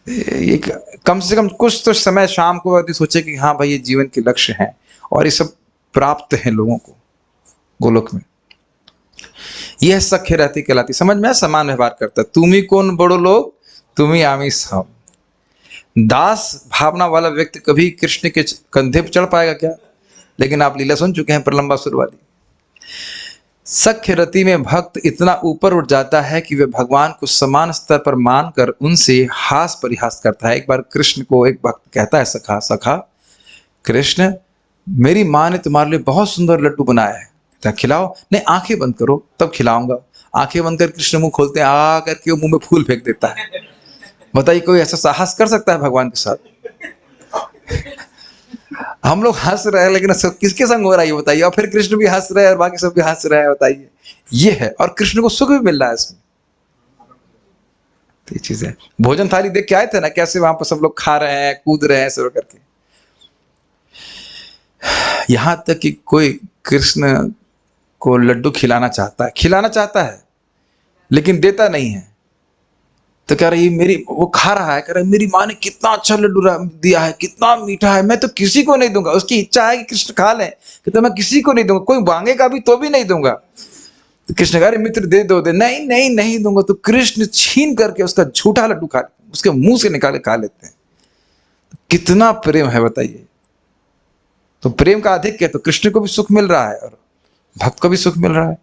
ये कम से कम कुछ तो समय शाम को यदि सोचे कि हाँ भाई ये जीवन के लक्ष्य हैं और ये सब प्राप्त है लोगों को गोलोक में, यह सख्य रहती कहलाती। समझ में समान व्यवहार करता, तुम्ही कौन बड़ो लोग, तुम्ही आमी सब। दास भावना वाला व्यक्ति कभी कृष्ण के कंधे पर चढ़ पाएगा क्या? लेकिन आप लीला सुन चुके हैं प्रलंबासुर वाली। सख्य रति में भक्त इतना ऊपर उठ जाता है कि वह भगवान को समान स्तर पर मानकर उनसे हास परिहास करता है। एक बार कृष्ण को एक भक्त कहता है, सखा सखा कृष्ण, मेरी माँ ने तुम्हारे लिए बहुत सुंदर लड्डू बनाया है, क्या खिलाओ? नहीं, आंखें बंद करो तब खिलाऊंगा। आंखें बंद कर कृष्ण मुंह खोलते हैं, आ करके वो मुंह में फूल फेंक देता है। बताइए कोई ऐसा साहस कर सकता है भगवान के साथ? हम लोग हंस रहे हैं, लेकिन सब किसके संग हो रहा है ये बताइए। और फिर कृष्ण भी हंस रहे हैं और बाकी सब भी हंस रहे हैं, बताइए। ये है, और कृष्ण को सुख भी मिल रहा है इसमें। तो ये चीज है। भोजन थाली देख के आए थे ना, कैसे वहां पर सब लोग खा रहे हैं, कूद रहे हैं सब करके। यहां तक कि कोई कृष्ण को लड्डू खिलाना चाहता है लेकिन देता नहीं है। तो कह रही मेरी, वो खा रहा है, कह रहा है मेरी माँ ने कितना अच्छा लड्डू दिया है, कितना मीठा है, मैं तो किसी को नहीं दूंगा। उसकी इच्छा है कि कृष्ण खा ले, कहते मैं किसी को नहीं दूंगा, कोई मांगेगा भी तो भी नहीं दूंगा। तो कृष्ण कह रहे मित्र दे दो, दे, नहीं नहीं नहीं दूंगा। तो कृष्ण छीन करके उसका झूठा लड्डू खा, उसके मुंह से निकाल के खा लेते हैं। कितना प्रेम है बताइए। तो प्रेम का अधिक है, तो कृष्ण को भी सुख मिल रहा है और भक्त को भी सुख मिल रहा है।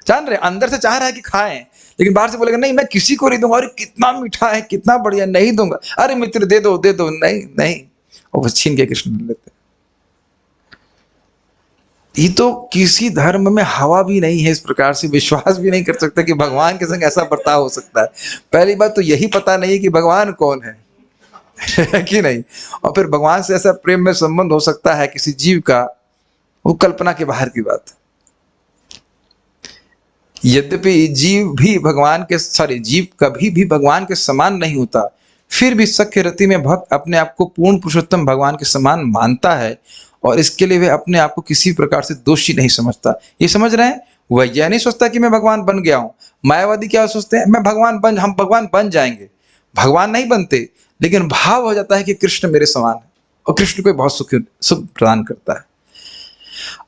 जान रहे, अंदर से चाह रहा है कि खाएं, लेकिन बाहर से बोलेगा नहीं मैं किसी को नहीं दूंगा, अरे कितना मीठा है, कितना बढ़िया, नहीं दूंगा, अरे मित्र दे दो दे दो, नहीं नहीं, और वो छीन के कृष्ण ले लेते। ये तो किसी धर्म में हवा भी नहीं है, इस प्रकार से विश्वास भी नहीं कर सकता कि भगवान के संग ऐसा बर्ताव हो सकता है। पहली बात तो यही पता नहीं है कि भगवान कौन है कि नहीं। और फिर भगवान से ऐसा प्रेम में संबंध हो सकता है किसी जीव का, वो कल्पना के बाहर की बात है। यद्यपि जीव कभी भी भगवान के समान नहीं होता, फिर भी सख्य रति में भक्त अपने आप को पूर्ण पुरुषोत्तम भगवान के समान मानता है, और इसके लिए वे अपने आप को किसी प्रकार से दोषी नहीं समझता। ये समझ रहे हैं, वह यह नहीं सोचता कि मैं भगवान बन गया हूं। मायावादी क्या सोचते हैं, हम भगवान बन जाएंगे। भगवान नहीं बनते, लेकिन भाव हो जाता है कि कृष्ण मेरे समान है, और कृष्ण को बहुत सुख प्रदान करता है।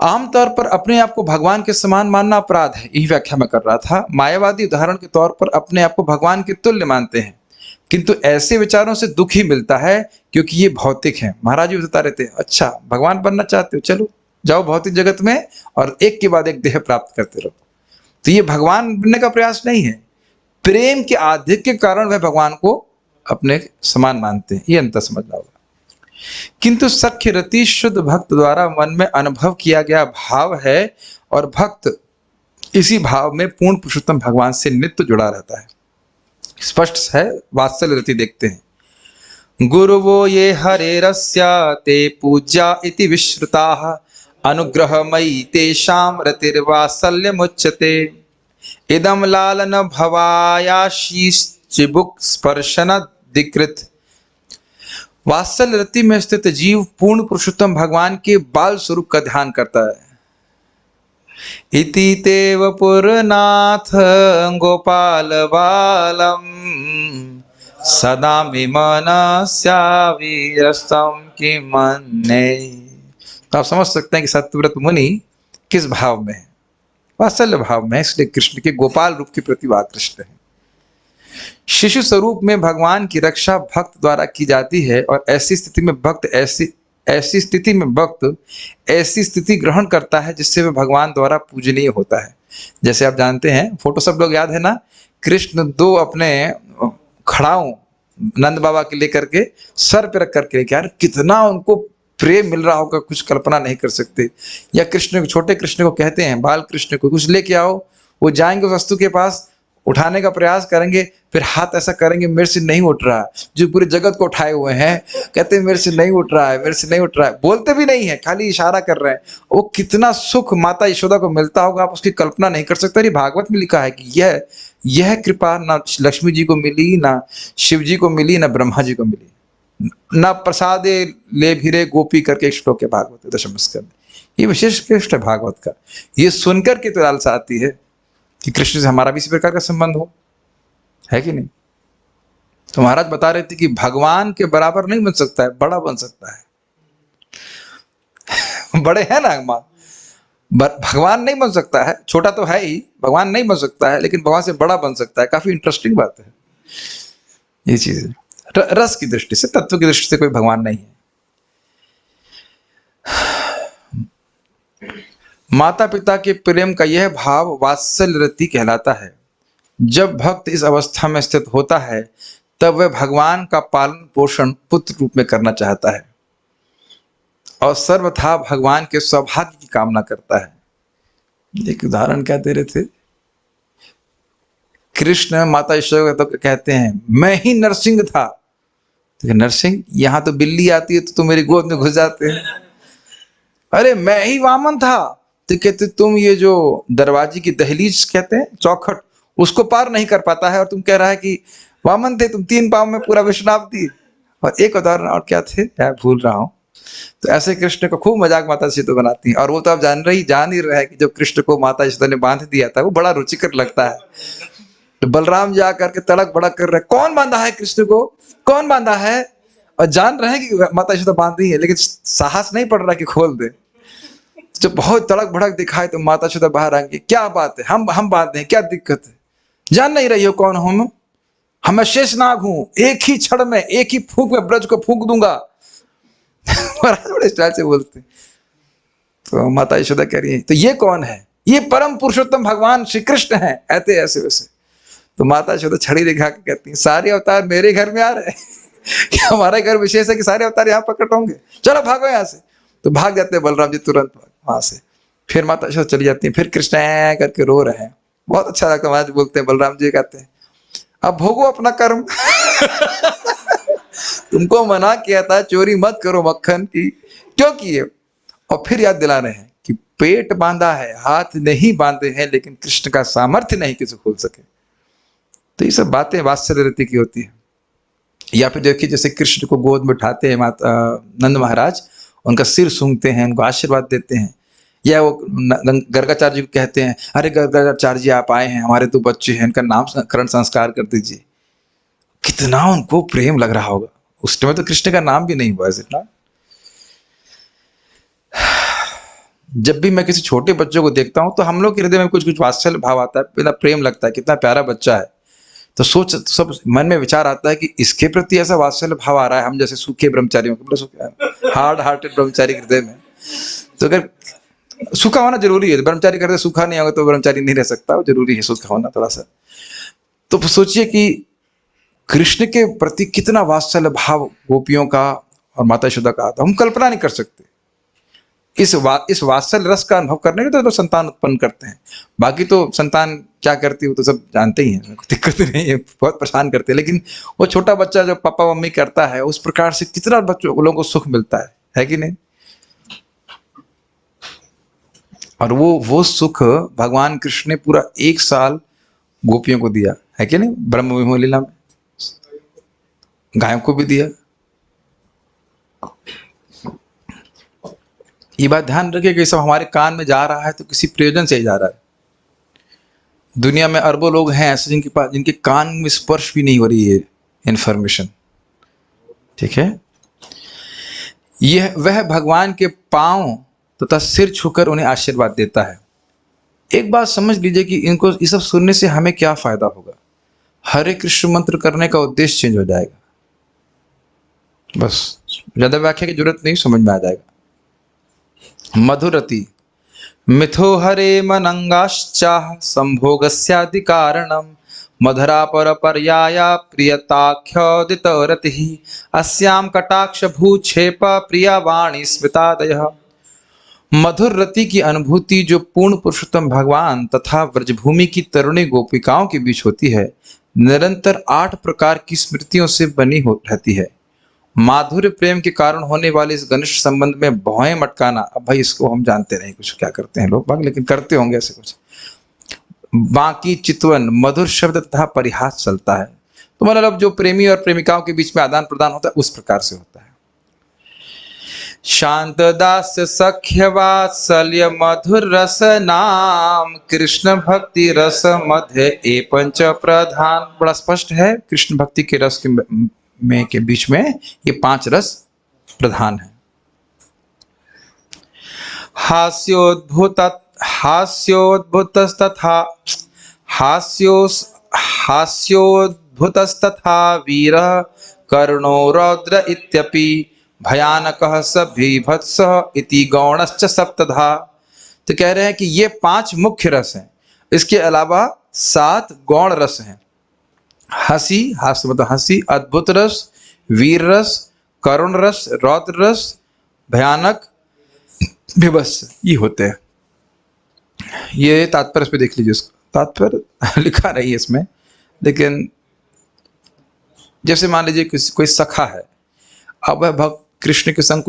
आमतौर पर अपने आप को भगवान के समान मानना अपराध है, यही व्याख्या मैं कर रहा था। मायावादी उदाहरण के तौर पर अपने आप को भगवान के तुल्य मानते हैं, किंतु ऐसे विचारों से दुख ही मिलता है, क्योंकि ये भौतिक है। महाराज जी बता रहे थे, अच्छा भगवान बनना चाहते हो, चलो जाओ भौतिक जगत में और एक के बाद एक देह प्राप्त करते रहो। तो ये भगवान बनने का प्रयास नहीं है, प्रेम के आधिक्य के कारण वह भगवान को अपने समान मानते हैं। ये अंतर समझना होगा। किंतु सख्य रति शुद्ध भक्त द्वारा मन में अनुभव किया गया भाव है, और भक्त इसी भाव में पूर्ण पुरुषोत्तम भगवान से नित्य जुड़ा रहता है। स्पष्ट है, वात्सल्य रति देखते हैं। गुरुवो ये हरेरस्या ते पूज्या इति विश्रुताः, अनुग्रहमयी तेषां रतिर्वात्सल्यमुच्यते। इदं लालन भवायाशीश्चिबुक स्पर्शन दिकृत। वात्सल्य रति में स्थित जीव पूर्ण पुरुषोत्तम भगवान के बाल स्वरूप का ध्यान करता है। इति तेव पुरनाथ गोपाल बालम सदा मनस्याविरस्तम कि मन्ये। तो आप समझ सकते हैं कि सत्यव्रत मुनि किस भाव में है, वात्सल्य भाव में, इसलिए कृष्ण के गोपाल रूप के प्रति आकृष्ट है। शिशु स्वरूप में भगवान की रक्षा भक्त द्वारा की जाती है, और ऐसी स्थिति में भक्त ऐसी स्थिति ग्रहण करता है जिससे वह भगवान द्वारा पूजनीय होता है। जैसे आप जानते हैं, फोटो सब लोग याद है ना, कृष्ण दो अपने खड़ाओं नंद बाबा के लेकर के सर पे रख करके, यार कितना उनको प्रेम मिल रहा होगा, कुछ कल्पना नहीं कर सकते। या कृष्ण, छोटे कृष्ण को कहते हैं, बाल कृष्ण को कुछ लेके आओ, वो जाएंगे उस वस्तु के पास, उठाने का प्रयास करेंगे, फिर हाथ ऐसा करेंगे मेरे से नहीं उठ रहा है, जो पूरे जगत को उठाए हुए हैं, कहते हैं मेरे से नहीं उठ रहा है, मेरे से नहीं उठ रहा है, बोलते भी नहीं है, खाली इशारा कर रहे हैं। वो कितना सुख माता यशोदा को मिलता होगा, आप उसकी कल्पना नहीं कर सकते। भागवत में लिखा है कि यह कृपा ना लक्ष्मी जी को मिली, ना शिव जी को मिली, ना ब्रह्मा जी को मिली, ना प्रसादे ले भिरे गोपी करके एक श्लोक है भागवत दशम स्कंद। ये विशेष कृष्ण है भागवत का। ये सुनकर के तो लालसा आती है कि कृष्ण से हमारा भी इसी प्रकार का संबंध हो, है कि नहीं। तो महाराज बता रहे थे कि भगवान के बराबर नहीं बन सकता है, बड़ा बन सकता है। बड़े हैं ना मां, भगवान नहीं बन सकता है, छोटा तो है ही, भगवान नहीं बन सकता है, लेकिन भगवान से बड़ा बन सकता है। काफी इंटरेस्टिंग बात है ये चीज है। रस की दृष्टि से, तत्व की दृष्टि से कोई भगवान नहीं है। माता पिता के प्रेम का यह भाव वात्सल्य रति कहलाता है। जब भक्त इस अवस्था में स्थित होता है, तब वह भगवान का पालन पोषण पुत्र रूप में करना चाहता है, और सर्वथा भगवान के सौभाग्य की कामना करता है। एक उदाहरण क्या दे रहे थे, कृष्ण माता यशोदा तो कहते हैं मैं ही नरसिंह था, तो नरसिंह, यहाँ तो बिल्ली आती है तो तुम मेरी गोद में घुस जाते हैं। अरे मैं ही वामन था। तो कहते तुम ये जो दरवाजे की दहलीज कहते हैं, चौखट, उसको पार नहीं कर पाता है, और तुम कह रहा है कि वामन थे तुम, 3 पाँव में पूरा विश्वनाथ दी। और एक उदाहरण और क्या थे, मैं भूल रहा हूँ। तो ऐसे कृष्ण को खूब मजाक माता यशोदा बनाती है। और वो तो आप जान ही रहे हैं कि जो कृष्ण को माता यशोदा ने बांध दिया था वो बड़ा रुचिकर लगता है। तो बलराम जा करके तड़क भड़क कर रहे, कौन बांधा है कृष्ण को, कौन बांधा है? और जान रहे हैं कि माता यशोदा बांध रही है, लेकिन साहस नहीं पड़ रहा कि खोल दे। जब बहुत तड़क भड़क दिखाए तो माता यशोदा बाहर आएंगे, क्या बात है, हम बांध दें, क्या दिक्कत है? जान नहीं रही हो कौन हूं मैं शेषनाग हूं, एक ही क्षण में, एक ही फूंक में ब्रज को फूंक दूंगा। बड़े स्टाइल से बोलते। तो माता यशोदा कह रही है, तो ये कौन है? ये परम पुरुषोत्तम भगवान श्री कृष्ण है, ऐसे ऐसे वैसे। तो माता यशोदा छड़ी दिखा के कहती है, सारे अवतार मेरे घर में आ रहे हैं। क्या हमारा घर विशेष है कि सारे अवतार यहाँ प्रकट होंगे? चलो भागो यहाँ से। तो भाग जाते हैं बलराम जी तुरंत वहां से। फिर माता यशोदा चली जाती है। फिर कृष्ण करके रो रहे हैं। बहुत अच्छा लगता है। महाराज बोलते हैं, बलराम जी कहते हैं, अब भोगो अपना कर्म। तुमको मना किया था चोरी मत करो मक्खन की, क्यों किए? और फिर याद दिला रहे हैं कि पेट बांधा है, हाथ नहीं बांधे हैं, लेकिन कृष्ण का सामर्थ्य नहीं किसी खोल सके। तो ये सब बातें वात्सल्य रति की होती है। या फिर देखिए, जैसे कृष्ण को गोद में उठाते हैं माता नंद महाराज, उनका सिर सूंघते हैं, उनको आशीर्वाद देते हैं। या वो गर्गाचार्य जी को कहते हैं, अरे गर्गाचार्य जी आप आए हैं, हमारे 2 बच्चे हैं, इनका नामकरण संस्कार कर दीजिए। कितना उनको प्रेम लग रहा होगा। उस समय तो कृष्ण का नाम भी नहीं हुआ इतना। जब भी मैं किसी छोटे बच्चों को देखता हूं तो हम लोग के हृदय में कुछ कुछ वात्सल्य भाव आता है, इतना प्रेम लगता है, कितना प्यारा बच्चा है। तो सब मन में विचार आता है कि इसके प्रति ऐसा वात्सल्य भाव आ रहा है, हम जैसे सूखे ब्रह्मचारियों के, हार्ड हार्टेड ब्रह्मचारी हृदय में। तो अगर सूखा होना जरूरी है, ब्रह्मचारी करते सूखा नहीं होगा तो ब्रह्मचारी नहीं रह सकता, जरूरी है सूखा होना थोड़ा सा। तो सोचिए कि कृष्ण के प्रति कितना वात्सल्य भाव गोपियों का और माता यशोदा का आता, हम कल्पना नहीं कर सकते। इस वात्सल्य रस का अनुभव करने के तो संतान उत्पन्न करते हैं। बाकी तो संतान क्या करती है वो तो सब जानते ही हैं, दिक्कत नहीं है, बहुत परेशान करते हैं। लेकिन वो छोटा बच्चा जो पापा मम्मी करता है, उस प्रकार से कितना बच्चों लोगों को सुख मिलता है कि नहीं? और वो सुख भगवान कृष्ण ने पूरा 1 साल गोपियों को दिया है कि नहीं? ब्रह्म विमोह लीला में गायों को भी दिया। ये बात ध्यान रखिए कि सब हमारे कान में जा रहा है तो किसी प्रयोजन से ही जा रहा है। दुनिया में अरबों लोग हैं ऐसे जिनके कान में स्पर्श भी नहीं हो रही है इंफॉर्मेशन, ठीक है? यह वह भगवान के पांव तथा सिर छूकर उन्हें आशीर्वाद देता है। एक बात समझ लीजिए कि इनको ये सब सुनने से हमें क्या फायदा होगा? हरे कृष्ण मंत्र करने का उद्देश्य चेंज हो जाएगा। बस ज्यादा व्याख्या की जरूरत नहीं, समझ में आ जाएगा। मधुरति मिथो हरे मनंगाश्चाह संभोगस्यादि कारणम मधुरा पर पर्याया प्रियताख्योदित रतिः अस्याम कटाक्ष भूक्षेप प्रिया वाणी स्मितादयः। मधुर रति की अनुभूति जो पूर्ण पुरुषोत्तम भगवान तथा व्रजभूमि की तरुणी गोपिकाओं के बीच होती है, निरंतर 8 प्रकार की स्मृतियों से बनी रहती है। माधुर्य प्रेम के कारण होने वाले इस घनिष्ठ संबंध में भौएं मटकाना, अब भाई इसको हम जानते नहीं कुछ क्या करते हैं लोग बाग, लेकिन करते होंगे ऐसे कुछ। बाकी चितवन मधुर शब्द तथा परिहास चलता है। तो मतलब जो प्रेमी और प्रेमिकाओं के बीच में आदान प्रदान होता है उस प्रकार से होता है। शांत दास्य सख्य वात्सल्य मधुर रस नाम कृष्ण भक्ति रस मध्य ए पंच प्रधान। बड़ा स्पष्ट है, कृष्ण भक्ति के रस के बीच में ये 5 रस प्रधान है। हास्योद्भुतस्तथा वीरः कर्णो रौद्र इत्यपि भयानकः स भीभत्सः इति गौणश्च सप्तधा। तो कह रहे हैं कि ये 5 मुख्य रस हैं, इसके अलावा 7 गौण रस हैं। हंसी, हास्य मतलब हंसी, अद्भुत रस, वीर रस, करुण रस, रौद्र रस, भयानक, विभत्स, ये होते हैं। ये तात्पर्य पे देख लीजिए, उसका तात्पर्य लिखा नहीं है इसमें, लेकिन जैसे मान लीजिए कोई सखा है, अब वह भक्त कृष्ण के संग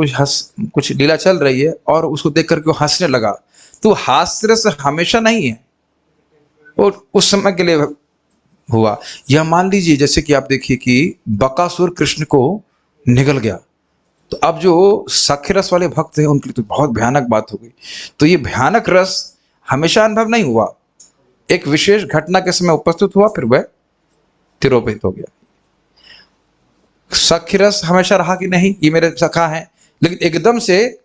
कुछ लीला चल रही है और उसको देख करके वो हंसने लगा, तो हास्य रस हमेशा नहीं है, और उस समय के लिए हुआ। या मान लीजिए जैसे कि आप देखिए कि बकासुर कृष्ण को निगल गया, तो अब जो सख्य रस वाले भक्त हैं उनके लिए तो बहुत भयानक बात हो गई। तो ये भयानक रस हमेशा अनुभव नहीं हुआ, एक विशेष घटना के समय उपस्थित हुआ, फिर वह तिरोहित हो गया। सख्य रस हमेशा रहा कि नहीं, ये मेरे सखा है, लेकिन एकदम से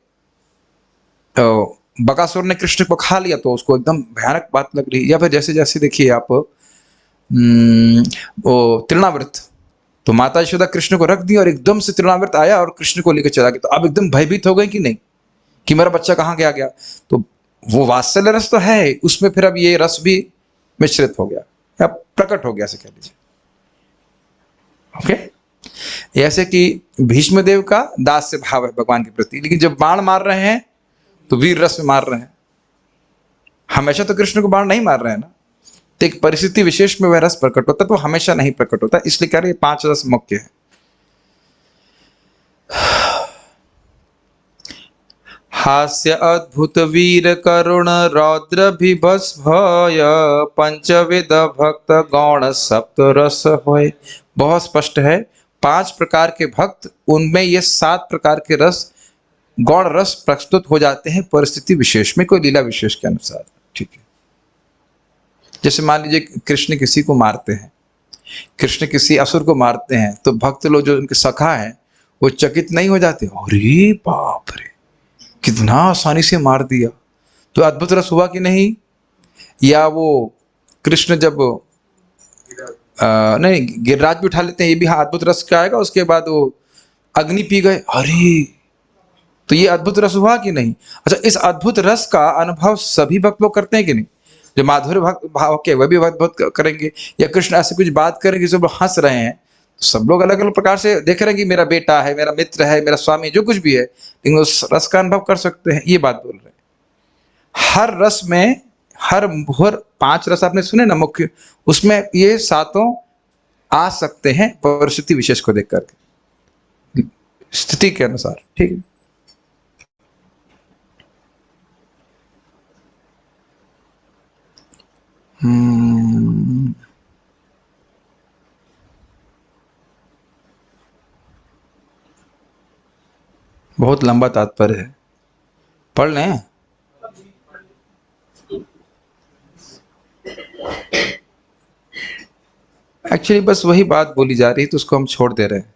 बकासुर ने कृष्ण को खा लिया तो उसको एकदम भयानक बात लग रही। या फिर जैसे जैसे देखिए आप वो तृणावर्त, तो माता यशोदा कृष्ण को रख दी और एकदम से तृणावर्त आया और कृष्ण को लेकर चला गया, तो अब एकदम भयभीत हो गए कि नहीं, कि मेरा बच्चा कहाँ गया। तो वो वात्सल्य रस तो है उसमें, फिर अब ये रस भी मिश्रित हो गया या प्रकट हो गया, ऐसे कह लीजिए। ओके, ऐसे कि भीष्म देव का दास्य भाव है भगवान के प्रति, लेकिन जब बाण मार रहे हैं तो वीर रस में मार रहे हैं। हमेशा तो कृष्ण को बाण नहीं मार रहे हैं ना, तो एक परिस्थिति विशेष में वह रस प्रकट होता है, तो हमेशा नहीं प्रकट होता, इसलिए कह रहे 5 रस मुख्य है। हास्य अद्भुत वीर करुण रौद्र विभस भय, पंचविध भक्त गौण सप्त रस होय। बहुत स्पष्ट है, 5 प्रकार के भक्त, उनमें ये 7 प्रकार के रस गौण रस प्रस्तुत हो जाते हैं परिस्थिति विशेष में, कोई लीला विशेष के अनुसार। ठीक है, जैसे मान लीजिए कृष्ण किसी को मारते हैं, कृष्ण किसी असुर को मारते हैं, तो भक्त लोग जो उनके सखा हैं वो चकित नहीं हो जाते, अरे बाप रे कितना आसानी से मार दिया, तो अद्भुत रस हुआ कि नहीं। या वो कृष्ण जब नहीं गिरिराज भी उठा लेते हैं, ये भी अद्भुत रस का आएगा। उसके बाद वो अग्नि पी गए, अरे तो ये अद्भुत रस हुआ कि नहीं। अच्छा, इस अद्भुत रस का अनुभव सभी भक्त लोग करते हैं कि नहीं, जो माधुर्य भाव के वह भी बहुत करेंगे। या कृष्ण ऐसे कुछ बात करेंगे, सब लोग हंस रहे हैं, तो सब लोग अलग अलग प्रकार से देख रहे हैं कि मेरा बेटा है, मेरा मित्र है, मेरा स्वामी, जो कुछ भी है, लेकिन उस रस का अनुभव कर सकते हैं, ये बात बोल रहे हैं। हर रस में हर 5 रस आपने सुने ना मुख्य, उसमें ये 7 आ सकते हैं परिस्थिति विशेष को देख करके, स्थिति के अनुसार। ठीक है, बहुत लंबा तात्पर्य है, पढ़ लें। एक्चुअली बस वही बात बोली जा रही है, तो उसको हम छोड़ दे रहे हैं।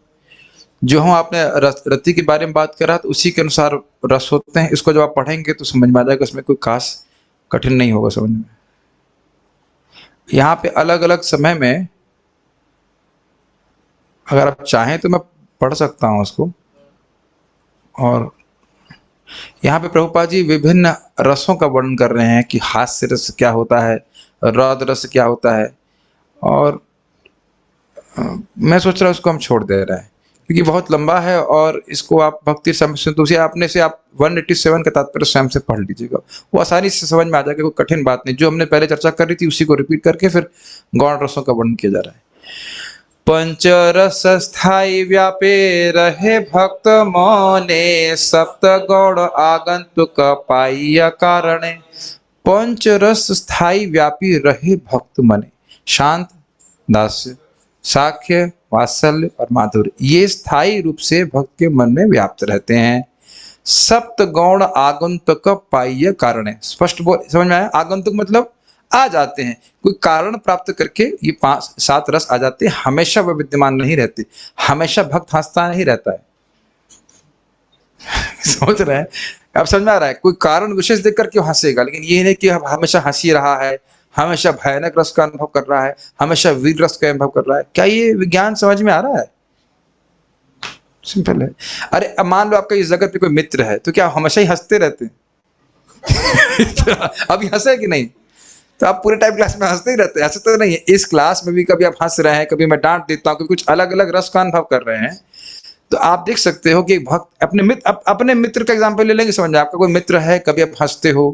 जो हम आपने रति के बारे में बात करा, तो उसी के अनुसार रस होते हैं। इसको जब आप पढ़ेंगे तो समझ में आ जाएगा, उसमें कोई खास कठिन नहीं होगा समझ में। यहाँ पे अलग अलग समय में अगर आप चाहें तो मैं पढ़ सकता हूँ उसको। और यहाँ पे प्रभुपाद जी विभिन्न रसों का वर्णन कर रहे हैं कि हास्य रस क्या होता है, रौद्र रस क्या होता है। और मैं सोच रहा हूँ उसको हम छोड़ दे रहे हैं, क्योंकि बहुत लंबा है और इसको आप भक्ति संतोषी आपने से आप 187 का तात्पर्य स्वयं से पढ़ लीजिएगा, वो आसानी से समझ में आ जाएगा, कोई कठिन बात नहीं। जो हमने पहले चर्चा कर रही थी उसी को रिपीट करके फिर गौण रसों का वर्णन किया जा रहा है। पंचरस स्थायी व्यापे रहे भक्त मने, सप्त गौण आगंतुक पाइय कारणे। पंचरस स्थायी व्यापी रहे भक्त मने, शांत, दास्य, साख्य, वात्सल्य और माधुर्य, ये स्थायी रूप से भक्त के मन में व्याप्त रहते हैं। सप्त गौण आगंतुक पाइय कारण, स्पष्ट बोल समझ में आया। आगंतुक मतलब आ जाते हैं, कोई कारण प्राप्त करके ये 5-7 रस आ जाते हैं, हमेशा वह विद्यमान नहीं रहते, हमेशा भक्त हंसता नहीं रहता है। समझ रहे हैं, अब समझ में आ रहा है। कोई कारण विशेष देख करके हंसेगा, लेकिन ये नहीं कि हमेशा हंसी रहा है, हमेशा भयानक रस का अनुभव कर रहा है, हमेशा वीर रस का अनुभव कर रहा है। क्या ये विज्ञान समझ में आ रहा है? सिंपल है। अरे अब मान लो आपका इस जगत पे कोई मित्र है, तो क्या हमेशा ही हंसते रहते हैं? अभी हंसे कि नहीं? तो आप पूरे टाइम क्लास में हंसते ही रहते हैं, ऐसा तो नहीं है। इस क्लास में भी कभी आप हंस रहे हैं, कभी मैं डांट देता हूँ, कुछ अलग अलग रस का अनुभव कर रहे हैं। तो आप देख सकते हो कि भक्त अपने मित्र का एग्जाम्पल ले लेंगे, समझ में। आपका कोई मित्र है, कभी आप हंसते हो,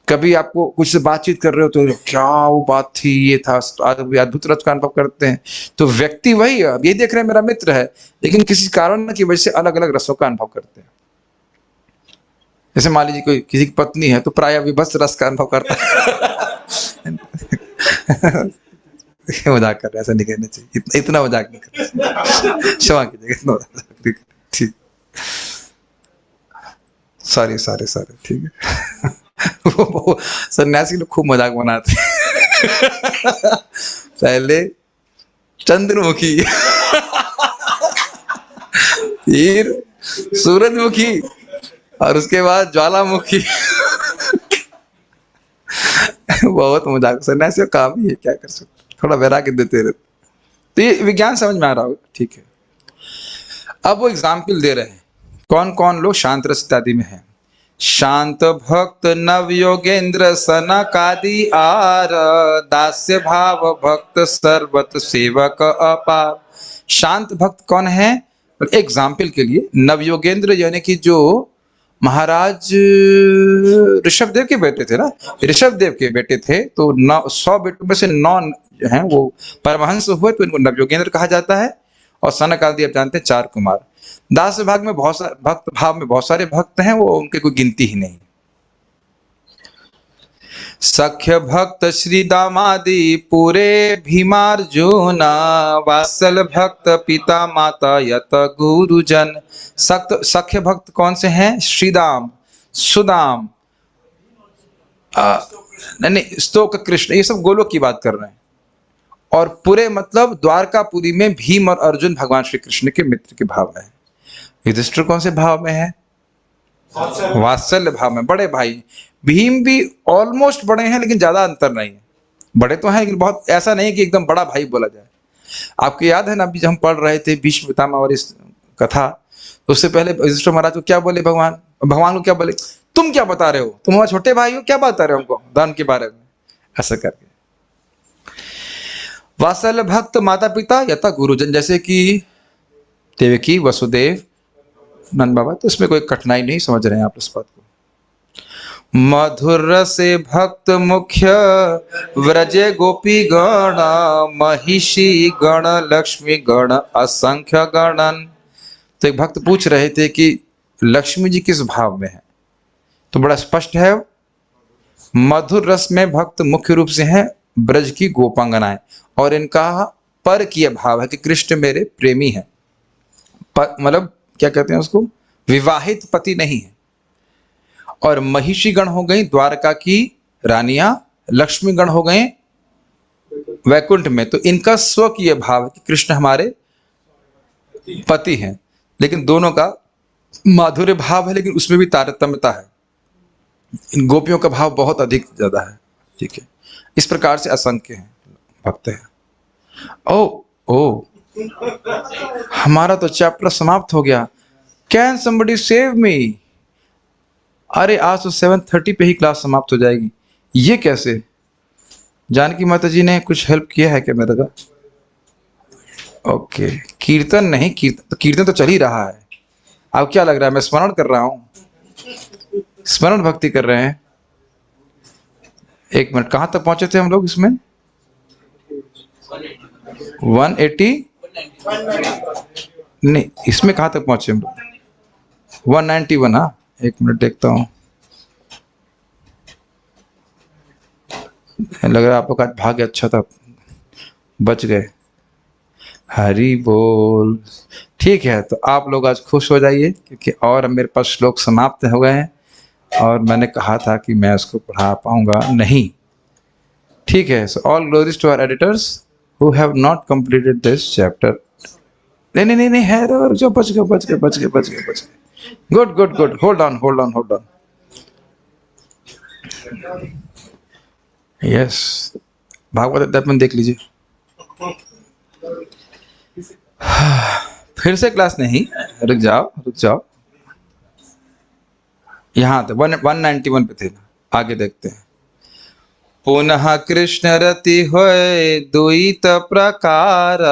कभी आपको कुछ से बातचीत कर रहे हो तो क्या वो बात थी, ये था, आज भी अद्भुत रस का अनुभव करते हैं। तो व्यक्ति वही है, अब ये देख रहे हैं मेरा मित्र है, लेकिन किसी कारण की वजह से अलग अलग रसों का अनुभव करते हैं। जैसे मान लीजिए कोई किसी की पत्नी है तो प्राय विभत्स रस का अनुभव करता है। मजाक कर रहे हैं, ऐसा नहीं कहना चाहिए, इतना मजाक नहीं करना चाहिए। क्षमा कीजिएगा, इतना मजाक नहीं करना, ठीक, सॉरी सॉरी सॉरी, ठीक है। वो सन्यासी लोग खूब मजाक बनाते हैं। पहले चंद्रमुखी, फिर सूरजमुखी, और उसके बाद ज्वालामुखी। बहुत मजाक, सन्यासी का काम ही है, क्या कर सकते, थोड़ा वैराग्य देते रहते। तो ये विज्ञान समझ में आ रहा होगा, ठीक है। अब वो एग्जाम्पल दे रहे हैं कौन कौन लोग शांत रस इत्यादि में है। शांत भक्त नव योगेंद्र सनकादि आर, दास्य भाव भक्त सर्वत सेवक अपार। शांत भक्त कौन है? एग्जाम्पल के लिए नव योगेंद्र यानी कि जो महाराज ऋषभदेव के बेटे थे ना, ऋषभदेव के बेटे थे, तो 100 बेटों में से 9 हैं वो परमहंस हुए, तो इनको नव योगेंद्र कहा जाता है। और सनक आदि आप जानते हैं 4 कुमार। दास विभाग में बहुत सारे भक्त, भाव में बहुत सारे भक्त हैं, वो उनके कोई गिनती ही नहीं। सख्य भक्त श्री दामादि पूरे भीमार्जुन, वात्सल भक्त पिता माता यत गुरुजन। सख्य भक्त कौन से हैं? श्रीदाम, सुदाम, नहीं, स्तोक कृष्ण, ये सब गोलोक की बात कर रहे हैं। और पूरे मतलब द्वारकापुरी में भीम और अर्जुन भगवान श्री कृष्ण के मित्र के भाव में है। युधिष्ठिर कौन से भाव में है? वात्सल्य भाव में, बड़े भाई। भीम भी ऑलमोस्ट बड़े हैं, लेकिन ज्यादा अंतर नहीं है। बड़े तो हैं, लेकिन बहुत ऐसा नहीं कि एकदम बड़ा भाई बोला जाए। आपको याद है ना, अभी जब हम पढ़ रहे थे भीष्म पितामह और इस कथा, तो उससे पहले युधिष्ठिर महाराज को क्या बोले भगवान को क्या बोले? तुम क्या बता रहे हो, तुम हमारे छोटे भाई हो, क्या बता रहे हो हमको धर्म के बारे में, ऐसा करके। वात्सल्य भक्त माता पिता यथा गुरुजन, जैसे कि देवकी, वसुदेव, नंद बाबा, तो इसमें कोई कठिनाई नहीं, समझ रहे हैं आप इस बात को। मधुर से भक्त मुख्य व्रजे गोपी गण, महिषी गण लक्ष्मी गण असंख्य गणन। तो एक भक्त पूछ रहे थे कि लक्ष्मी जी किस भाव में है, तो बड़ा स्पष्ट है, मधुर रस में भक्त मुख्य रूप से हैं ब्रज की गोपांगनाएं, और इनका पर किया भाव है कि कृष्ण मेरे प्रेमी हैं। मतलब क्या कहते हैं उसको, विवाहित पति नहीं है। और महिषी गण हो गई द्वारका की रानियां, लक्ष्मी गण हो गए वैकुंठ में, तो इनका स्वकीय भाव है कि कृष्ण हमारे पति हैं। लेकिन दोनों का माधुर्य भाव है, लेकिन उसमें भी तारतम्यता है। इन गोपियों का भाव बहुत अधिक ज्यादा है, ठीक है। इस प्रकार से असंख्य हैं भक्त हैं। ओ हमारा तो चैप्टर समाप्त हो गया। Can somebody save me? अरे आज तो 7:30 पे ही क्लास समाप्त हो जाएगी, ये कैसे? जानकी माता जी ने कुछ हेल्प किया है क्या मेरा? ओके, कीर्तन नहीं, कीर्तन तो चल ही रहा है। अब क्या लग रहा है मैं स्मरण कर रहा हूँ? स्मरण भक्ति कर रहे हैं। एक मिनट, कहां तक पहुंचे थे हम लोग इसमें? 180 नहीं, इसमें कहां तक पहुंचे हम लोग? 191। हाँ, एक मिनट देखता हूं। लग रहा है आप लोग का भाग्य अच्छा था, बच गए। हरि बोल। ठीक है, तो आप लोग आज खुश हो जाइए, क्योंकि और मेरे पास श्लोक समाप्त हो गए हैं, और मैंने कहा था कि मैं उसको पढ़ा पाऊंगा नहीं। ठीक है, so all glories to our editors who have not completed this chapter. नहीं है, जो बच गए। Good, hold on. Yes, Bhagavat Adhyatma देख लीजिए। फिर से क्लास नहीं, रुक जाओ। यहाँ थे 191 पे थे ना, आगे देखते हैं। पुनः कृष्ण रति होय द्वैत प्रकार,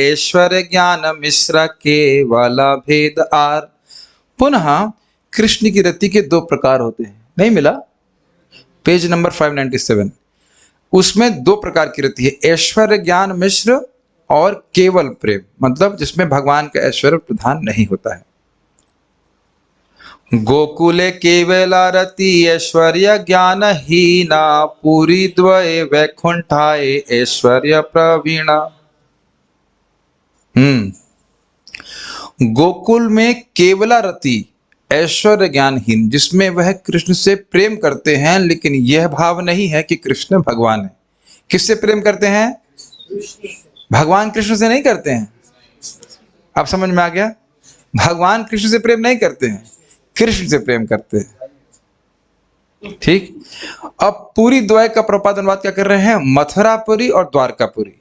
ऐश्वर्य ज्ञान मिश्र केवल भेद आर। पुनः कृष्ण की रति के 2 प्रकार होते हैं। नहीं मिला? पेज नंबर 597, उसमें दो प्रकार की रहती है, ऐश्वर्य ज्ञान मिश्र और केवल प्रेम, मतलब जिसमें भगवान का ऐश्वर्य प्रधान नहीं होता है। गोकुले केवला रति ऐश्वर्य ज्ञान हीना, पूरी द्वय वैकुंठाए ऐश्वर्य प्रवीणा। गोकुल में केवला रति ऐश्वर्य ज्ञानहीन, जिसमें वह कृष्ण से प्रेम करते हैं, लेकिन यह भाव नहीं है कि कृष्ण भगवान है। किससे प्रेम करते हैं? भगवान कृष्ण से नहीं करते हैं। आप समझ में आ गया? भगवान कृष्ण से प्रेम नहीं करते हैं, कृष्ण से प्रेम करते हैं। ठीक। अब पूरी द्वय का प्रपात अनुवाद क्या कर रहे हैं? मथुरापुरी और द्वारकापुरी।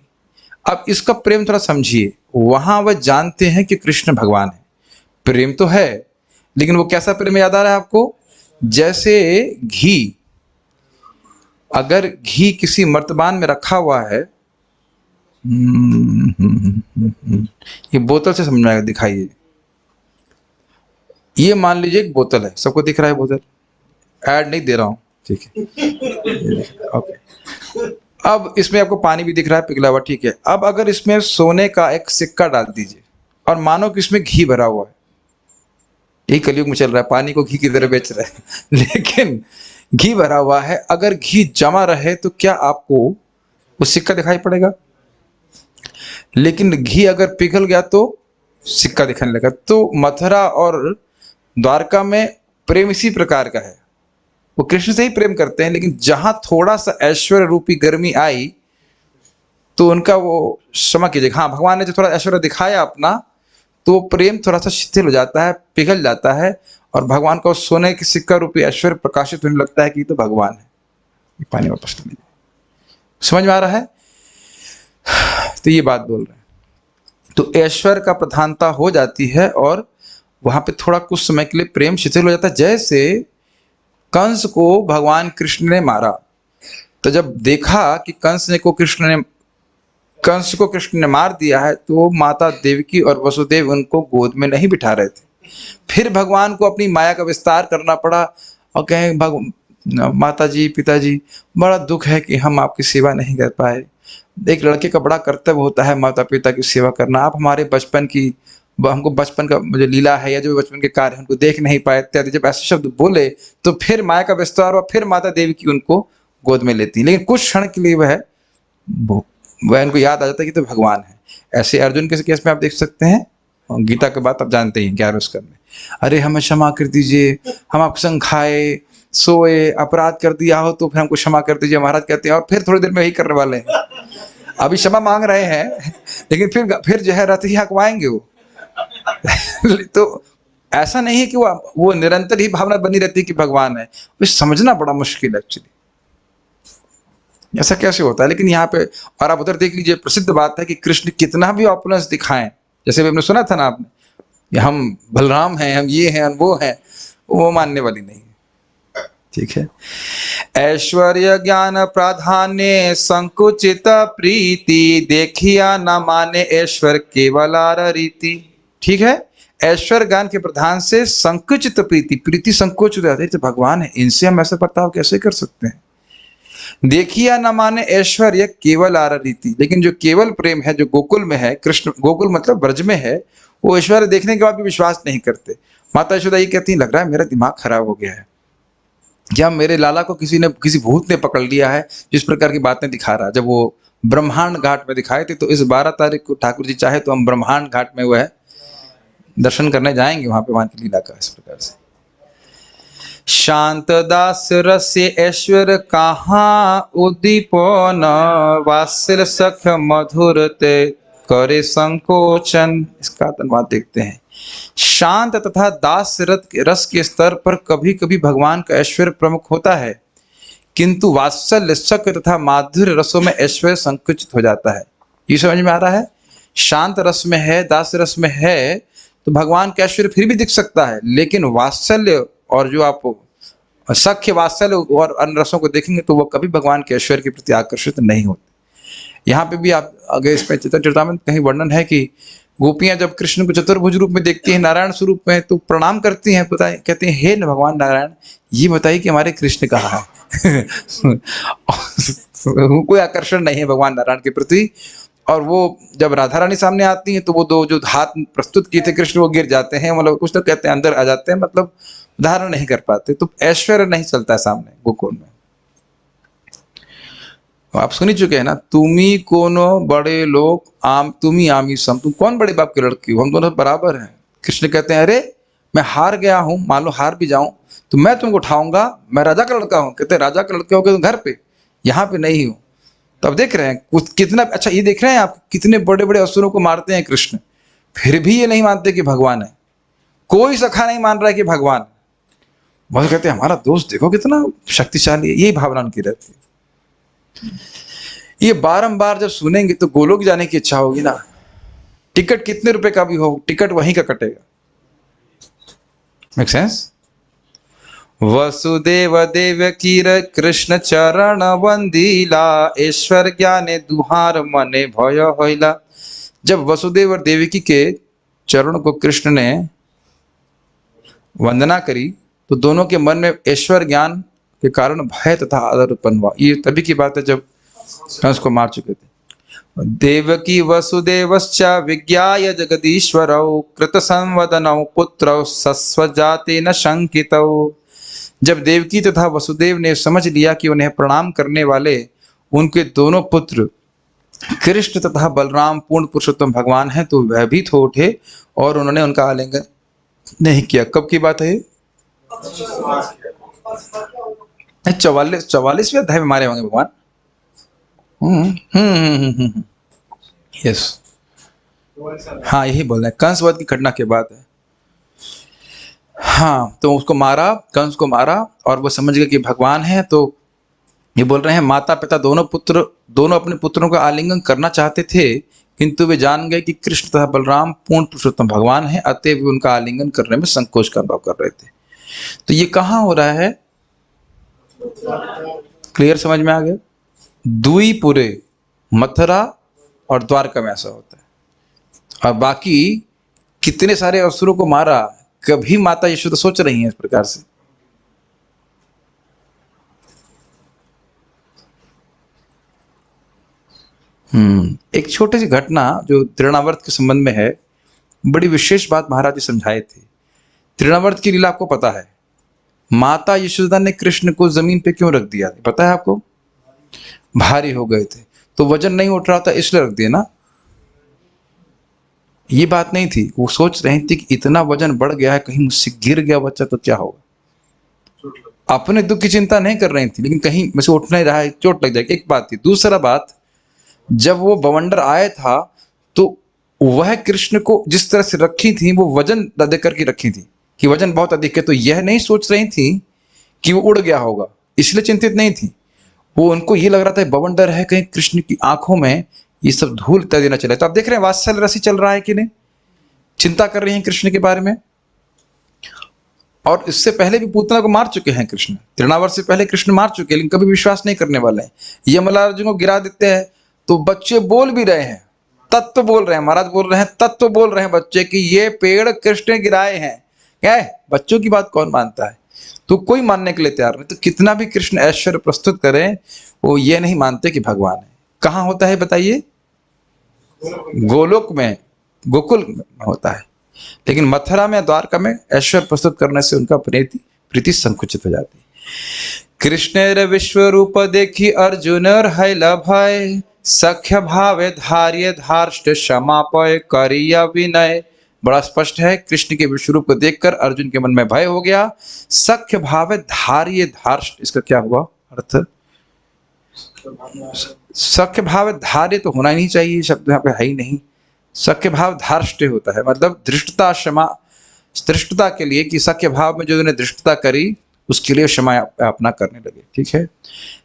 अब इसका प्रेम थोड़ा समझिए। वहां वह जानते हैं कि कृष्ण भगवान है, प्रेम तो है, लेकिन वो कैसा प्रेम याद आ रहा है आपको? जैसे घी, अगर घी किसी मर्तबान में रखा हुआ है, ये बोतल से समझ में आएगा, दिखाइए। ये मान लीजिए एक बोतल है, सबको दिख रहा है बोतल, ऐड नहीं दे रहा हूं, ठीक है, ओके। अब इसमें आपको पानी भी दिख रहा है पिघला हुआ, ठीक है। अब अगर इसमें सोने का एक सिक्का डाल दीजिए और मानो कि इसमें घी भरा हुआ है, यही कलयुग में चल रहा है, पानी को घी की तरह बेच रहा है लेकिन घी भरा हुआ है, अगर घी जमा रहे तो क्या आपको वो सिक्का दिखाई पड़ेगा? लेकिन घी अगर पिघल गया तो सिक्का दिखने लगा। तो मथुरा और द्वारका में प्रेम इसी प्रकार का है। वो कृष्ण से ही प्रेम करते हैं, लेकिन जहां थोड़ा सा ऐश्वर्य रूपी गर्मी आई तो उनका वो, क्षमा कीजिएगा, हाँ, भगवान ने जो थोड़ा ऐश्वर्य दिखाया अपना, तो प्रेम थोड़ा सा शिथिल हो जाता है, पिघल जाता है, और भगवान को सोने के सिक्का रूपी ऐश्वर्य प्रकाशित होने लगता है कि तो भगवान है। ये पानी वापस ले लीजिए। समझ में आ रहा है? तो ये बात बोल रहे हैं। तो ऐश्वर्य का प्रधानता हो जाती है और वहां पे थोड़ा कुछ समय के लिए प्रेम शिथिल हो जाता है। जैसे कंस को भगवान कृष्ण ने मारा, तो जब देखा कि कंस को कृष्ण ने मार दिया है, तो माता देवकी और वसुदेव उनको गोद में नहीं बिठा रहे थे। फिर भगवान को अपनी माया का विस्तार करना पड़ा और कहें, माता जी, पिताजी, बड़ा दुख है कि हम आपकी सेवा नहीं कर पाए। एक लड़के का बड़ा कर्तव्य होता है माता पिता की सेवा करना। आप हमारे हमको बचपन का जो लीला है या जो बचपन के कार्य उनको देख नहीं पाए इत्यादि। जब ऐसे शब्द बोले तो फिर माया का विस्तार हुआ, फिर माता देवी की उनको गोद में लेती। लेकिन कुछ क्षण के लिए वह उनको याद आ जाता है कि तो भगवान है। ऐसे अर्जुन के केस में आप देख सकते हैं, गीता के बाद आप जानते हैं 11वें स्कंद में, अरे हमें क्षमा कर दीजिए, हम आपके संग खाए सोए, अपराध कर दिया हो तो फिर हमको क्षमा कर दीजिए, महाराज कहते हैं। और फिर थोड़ी देर में यही करने वाले हैं, अभी क्षमा मांग रहे हैं, लेकिन फिर जो है रथ ही हकवाएंगे वो तो ऐसा नहीं है कि वो निरंतर ही भावना बनी रहती है कि भगवान है। वो समझना बड़ा मुश्किल है एक्चुअली, ऐसा कैसे होता है। लेकिन यहाँ पे, और आप उधर देख लीजिए, प्रसिद्ध बात है कि कृष्ण कितना भी ऑपुलेंस दिखाएं, जैसे भी आपने सुना था ना आपने, हम बलराम हैं, हम ये हैं, हम वो हैं, वो मानने वाली नहीं है। ठीक है। ऐश्वर्य ज्ञान प्राधान्य संकुचित प्रीति, देखिया न माने ऐश्वर्य केवलार रीति। ठीक है। ऐश्वर्य ज्ञान के प्रधान से संकुचित प्रीति संकोच हो जाती है। तो भगवान है, इनसे हम ऐसा बर्ताव कैसे कर सकते हैं। देखिया न माने ऐश्वर्य केवल आर रीति, लेकिन जो केवल प्रेम है, जो गोकुल में है, कृष्ण गोकुल मतलब ब्रज में है, वो ऐश्वर्य देखने के बाद भी विश्वास नहीं करते। माता यशोदा ये कहती है, लग रहा है मेरा दिमाग खराब हो गया है, क्या मेरे लाला को किसी भूत ने पकड़ लिया है, जिस प्रकार की बातें दिखा रहा है। जब वो ब्रह्मांड घाट में दिखाए थे, तो इस 12 तारीख को ठाकुर जी चाहे तो हम ब्रह्मांड घाट में वह दर्शन करने जाएंगे, वहां पे वहां की लीला का इस प्रकार से। शांत दास रस्य ऐश्वर्य कहाँ उद्दीपन, वात्सल सख मधुर ते करे संकोचन। इसका अनुवाद देखते हैं। शांत तथा दास रस के स्तर पर कभी कभी भगवान का ऐश्वर्य प्रमुख होता है, किंतु वात्सल्य सख तथा माधुर्य रसों में ऐश्वर्य संकुचित हो जाता है। ये समझ में आ रहा है। शांत रस में है, दास रस में है, तो भगवान का ऐश्वर्य फिर भी दिख सकता है, लेकिन वात्सल्य और जो आप सख्य वात्सल्य और अन्य रसों को देखेंगे तो वो कभी भगवान के ऐश्वर्य के प्रति आकर्षित नहीं होते। यहाँ पे भी आप अगर इसमें चैतन्य चरितामृत कहीं वर्णन है कि गोपियां जब कृष्ण को चतुर्भुज रूप में देखती हैं, नारायण स्वरूप में, तो प्रणाम करती हैं, पता है, कहते हैं हे भगवान नारायण, ये बताइए कि हमारे कृष्ण कहाँ है। कोई आकर्षण नहीं है भगवान नारायण के प्रति। और वो जब राधा रानी सामने आती हैं तो वो दो जो हाथ प्रस्तुत किए थे कृष्ण वो गिर जाते हैं, मतलब कुछ तो कहते हैं अंदर आ जाते हैं, मतलब धारण नहीं कर पाते। तो ऐश्वर्य नहीं चलता है सामने गोकुल में। आप सुनी चुके हैं ना, तुम्ही कोनो बड़े लोग आम तुम्ही आमी सम, तुम कौन बड़े बाप की लड़की हो, हम दोनों बराबर हैं। कृष्ण कहते हैं अरे मैं हार गया हूं, मान लो हार भी जाऊं तो मैं तुमको उठाऊंगा, मैं राजा का लड़का हूं। कहते हैं राजा का लड़के हो गए तो घर पे, यहाँ पे नहीं हूं। तो अब देख रहे हैं कुछ कितना अच्छा, ये देख रहे हैं आप कितने बड़े बड़े असुरों को मारते हैं कृष्ण, फिर भी ये नहीं मानते कि भगवान है। कोई सखा नहीं मान रहा है कि भगवान। बहुत कहते हैं हमारा दोस्त देखो कितना शक्तिशाली है, यही भावना उनकी रहती है। ये बारंबार जब सुनेंगे तो गोलोक जाने की इच्छा होगी ना। टिकट कितने रुपए का भी हो, टिकट वहीं का कटेगा। Make sense? वसुदेव देवकी कृष्ण चरण वंदीला, ईश्वर ज्ञाने दुहार मने भय होइला। जब वसुदेव और देवकी के चरण को कृष्ण ने वंदना करी तो दोनों के मन में ईश्वर ज्ञान के कारण भय तथा आदर उत्पन्न हुआ। ये तभी की बात है जब कंस को मार चुके थे। देवकी वसुदेवश्च विज्ञाय जगदीश्वरौ कृत संवदनौ पुत्रौ सस्वजातेन शंकितौ। जब देवकी तथा वसुदेव ने समझ लिया कि उन्हें प्रणाम करने वाले उनके दोनों पुत्र कृष्ण तथा बलराम पूर्ण पुरुषोत्तम भगवान हैं, तो भयभीत हो उठे और उन्होंने उनका आलिंगन नहीं किया। कब की बात है? 44वें अध्याय में मारे होंगे भगवान। यस, हाँ यही बोल रहे हैं, कंसवध की घटना के बाद है। हाँ, तो उसको मारा, कंस को मारा, और वो समझ गए कि भगवान है। तो ये बोल रहे हैं माता पिता दोनों अपने पुत्रों का आलिंगन करना चाहते थे, किंतु वे जान गए कि कृष्ण तथा बलराम पूर्ण पुरुषोत्तम भगवान है, अतः वे उनका आलिंगन करने में संकोच का अनुभव कर रहे थे। तो ये कहाँ हो रहा है? क्लियर समझ में आ गया? द्विपुरे, मथुरा और द्वारका में ऐसा होता है। और बाकी कितने सारे असुरों को मारा, कभी माता यशोदा सोच रही हैं इस प्रकार से? एक छोटी सी घटना जो तृणावर्त के संबंध में है, बड़ी विशेष बात महाराज जी समझाए थे। तृणावर्त की लीला आपको पता है, माता यशोदा ने कृष्ण को जमीन पे क्यों रख दिया, पता है आपको? भारी हो गए थे, तो वजन नहीं उठ रहा था इसलिए रख दिया ना। ये बात नहीं थी, वो सोच रही थी कि इतना वजन बढ़ गया है, कहीं मुझसे गिर गया बच्चा तो क्या होगा। अपने दुख की चिंता नहीं कर रही थी, लेकिन कहीं मुझसे उठ नहीं रहा है, चोट लग जाएगी, एक बात थी। दूसरा बात, जब वो बवंडर आया था तो वह कृष्ण को जिस तरह से रखी थी, वो वजन दे करके रखी थी कि वजन बहुत अधिक है, तो यह नहीं सोच रही थी कि वो उड़ गया होगा, इसलिए चिंतित नहीं थी। वो उनको ये लग रहा था बवंडर है, कहीं कृष्ण की आंखों में ये सब धूल इत्यादि न चले। तो आप देख रहे हैं वात्सल्य रसी चल रहा है कि नहीं, चिंता कर रही हैं कृष्ण के बारे में। और इससे पहले भी पूतना को मार चुके हैं कृष्ण, तृणावर्त से पहले कृष्ण मार चुके हैं, लेकिन कभी विश्वास नहीं करने वाले हैं। यमराज को गिरा देते हैं तो बच्चे बोल भी रहे हैं, तत्व बोल रहे हैं, महाराज बोल रहे हैं, तत्व बोल रहे हैं बच्चे कि ये पेड़ कृष्ण ने गिराए हैं। क्या है, बच्चों की बात कौन मानता है? तो कोई मानने के लिए तैयार नहीं। तो कितना भी कृष्ण ऐश्वर्य प्रस्तुत करें, वो ये नहीं मानते कि भगवान है। कहाँ होता है बताइए? गोलोक में, गोकुल में होता है। लेकिन मथुरा में, द्वारका में ऐश्वर्य प्रस्तुत करने से उनका प्रीति संकुचित हो जाती है। कृष्णेर विश्व रूप देखी अर्जुन हैला भय, सख्य भावे धार्य धार्ष्ट क्षमापय करिया विनय। बड़ा स्पष्ट है, कृष्ण के विश्व रूप को देखकर अर्जुन के मन में भय हो गया। सख्य भावे धार्य धार्ष्ट, इसका क्या हुआ अर्थ? सख्य भाव धार्य तो होना ही नहीं चाहिए, शब्द यहाँ पे है ही नहीं। सख्य भाव धार्ष्ट होता है, मतलब धृष्टता क्षमा, धृष्टता के लिए कि सख्य भाव में जो उन्होंने धृष्टता करी उसके लिए क्षमा अपना करने लगे। ठीक है।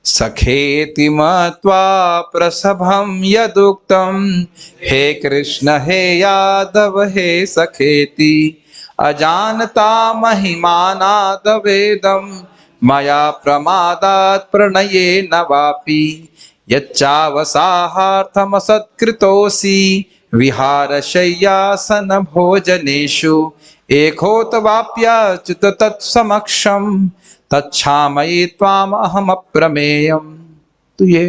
सखेति मत्वा प्रसभम यदुक्तम, हे कृष्ण हे यादव हे सखेति, अजानता महिमानादवेदम, मया प्रमादात् प्रणये न वापि, यच्चावसाहार्थमसत्कृतोऽसि, विहार शय्यासन भोजनेषु एकोतवाप्याच्युत तत्समक्षम तच्छामये त्वाम अहम अप्रमेयम। तो ये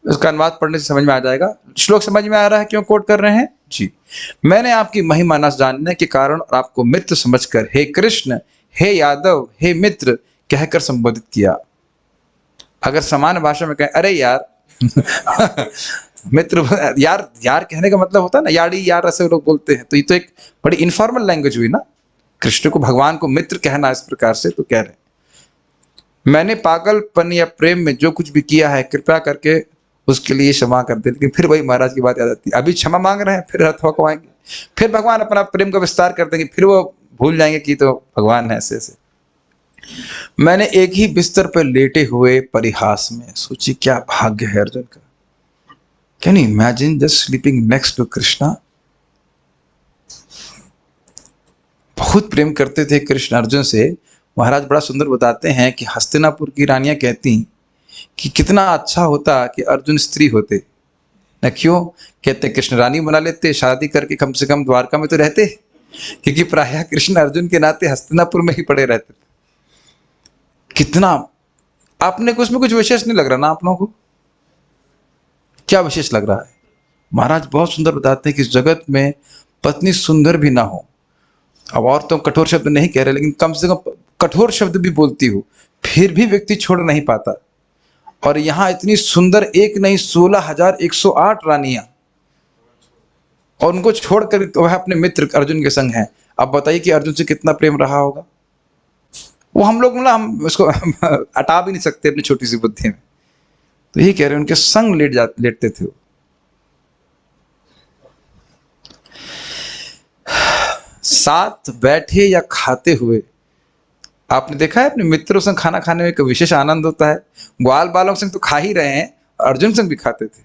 इसका अनुवाद पढ़ने से समझ में आ जाएगा। श्लोक समझ में आ रहा है क्यों कोट कर रहे हैं जी। मैंने आपकी महिमा न जानने के कारण और आपको मित्र समझकर हे कृष्ण, हे यादव, हे मित्र कहकर संबोधित किया। अगर समान भाषा में कहें अरे यार मित्र, यार यार कहने का मतलब होता है ना, यारी यार ऐसे लोग बोलते हैं, तो ये तो एक बड़ी इनफॉर्मल लैंग्वेज हुई ना। कृष्ण को, भगवान को मित्र कहना इस प्रकार से, तो कह रहे मैंने पागलपन या प्रेम में जो कुछ भी किया है कृपया करके उसके लिए क्षमा कर दे। लेकिन फिर वही महाराज की बात याद आती है, अभी क्षमा मांग रहे हैं, फिर रथ वकवाएंगे, फिर भगवान अपना प्रेम का विस्तार कर देंगे, फिर वो भूल जाएंगे कि तो भगवान है ऐसे ऐसे। मैंने एक ही बिस्तर पर लेटे हुए परिहास में, सोचिए क्या भाग्य है अर्जुन का। Can you imagine just sleeping next to Krishna. बहुत प्रेम करते थे कृष्ण अर्जुन से। महाराज बड़ा सुंदर बताते हैं कि हस्तिनापुर की रानियां कहती कि कितना अच्छा होता कि अर्जुन स्त्री होते न। क्यों कहते, कृष्ण रानी बना लेते, शादी करके कम से कम द्वारका में तो रहते, क्योंकि प्रायः कृष्ण अर्जुन के नाते हस्तिनापुर में ही पड़े रहते थे। कितना आपने को उसमें कुछ विशेष नहीं लग रहा ना आप लोगों को? क्या विशेष लग रहा है? महाराज बहुत सुंदर बताते हैं कि इस जगत में पत्नी सुंदर भी ना हो, अब और तो कठोर शब्द नहीं कह रहे, लेकिन कम से कम कठोर शब्द भी बोलती हो, फिर भी व्यक्ति छोड़ नहीं पाता। और यहां इतनी सुंदर एक नहीं 16,108 रानियां, और उनको छोड़कर वह अपने मित्र अर्जुन के संग हैं। अब बताइए कि अर्जुन से कितना प्रेम रहा होगा। वो हम लोग मतलब हम उसको हटा भी नहीं सकते अपनी छोटी सी बुद्धि में। तो यही कह रहे हैं, उनके संग लेटते थे वो। साथ बैठे या खाते हुए, आपने देखा है अपने मित्रों संग खाना खाने में एक विशेष आनंद होता है। ग्वाल बालों संग तो खा ही रहे हैं, अर्जुन संग भी खाते थे।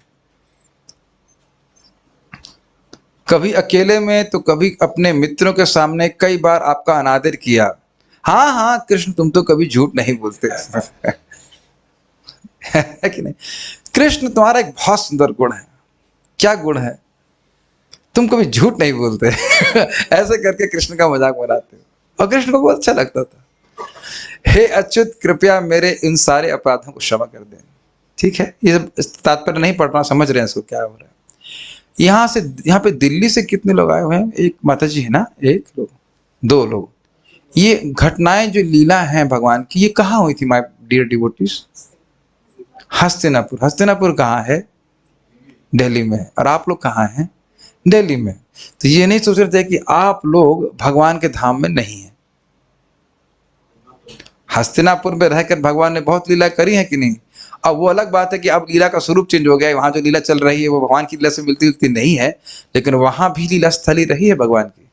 कभी अकेले में तो कभी अपने मित्रों के सामने कई बार आपका अनादर किया। हाँ हाँ कृष्ण, तुम तो कभी झूठ नहीं बोलते है कि नहीं? कृष्ण तुम्हारा एक बहुत सुंदर गुण है। क्या गुण है? तुम कभी झूठ नहीं बोलते ऐसे करके कृष्ण का मजाक बनाते हो, और कृष्ण को बहुत अच्छा लगता था। हे अच्युत, कृपया मेरे इन सारे अपराधों को क्षमा कर दें। ठीक है, ये तात्पर्य नहीं पढ़ रहा, समझ रहे हैं इसको क्या हो रहा है। यहाँ पे दिल्ली से कितने लोग आए हुए हैं? एक माता जी है ना, एक लोग, दो लोग। ये घटनाएं जो लीला हैं भगवान की, ये कहाँ हुई थी my dear devotees? Hastinapur. Hastinapur कहाँ है? दिल्ली में। और आप लोग कहाँ हैं? दिल्ली में। तो ये नहीं सोच रहे थे कि आप लोग भगवान के धाम में नहीं हैं। हस्तिनापुर में रहकर भगवान ने बहुत लीला करी है कि नहीं? अब वो अलग बात है कि अब लीला का स्वरूप चेंज हो गया है। वहां जो लीला चल रही है वो भगवान की लीला से मिलती जुलती नहीं है, लेकिन वहां भी लीला स्थली रही है भगवान की।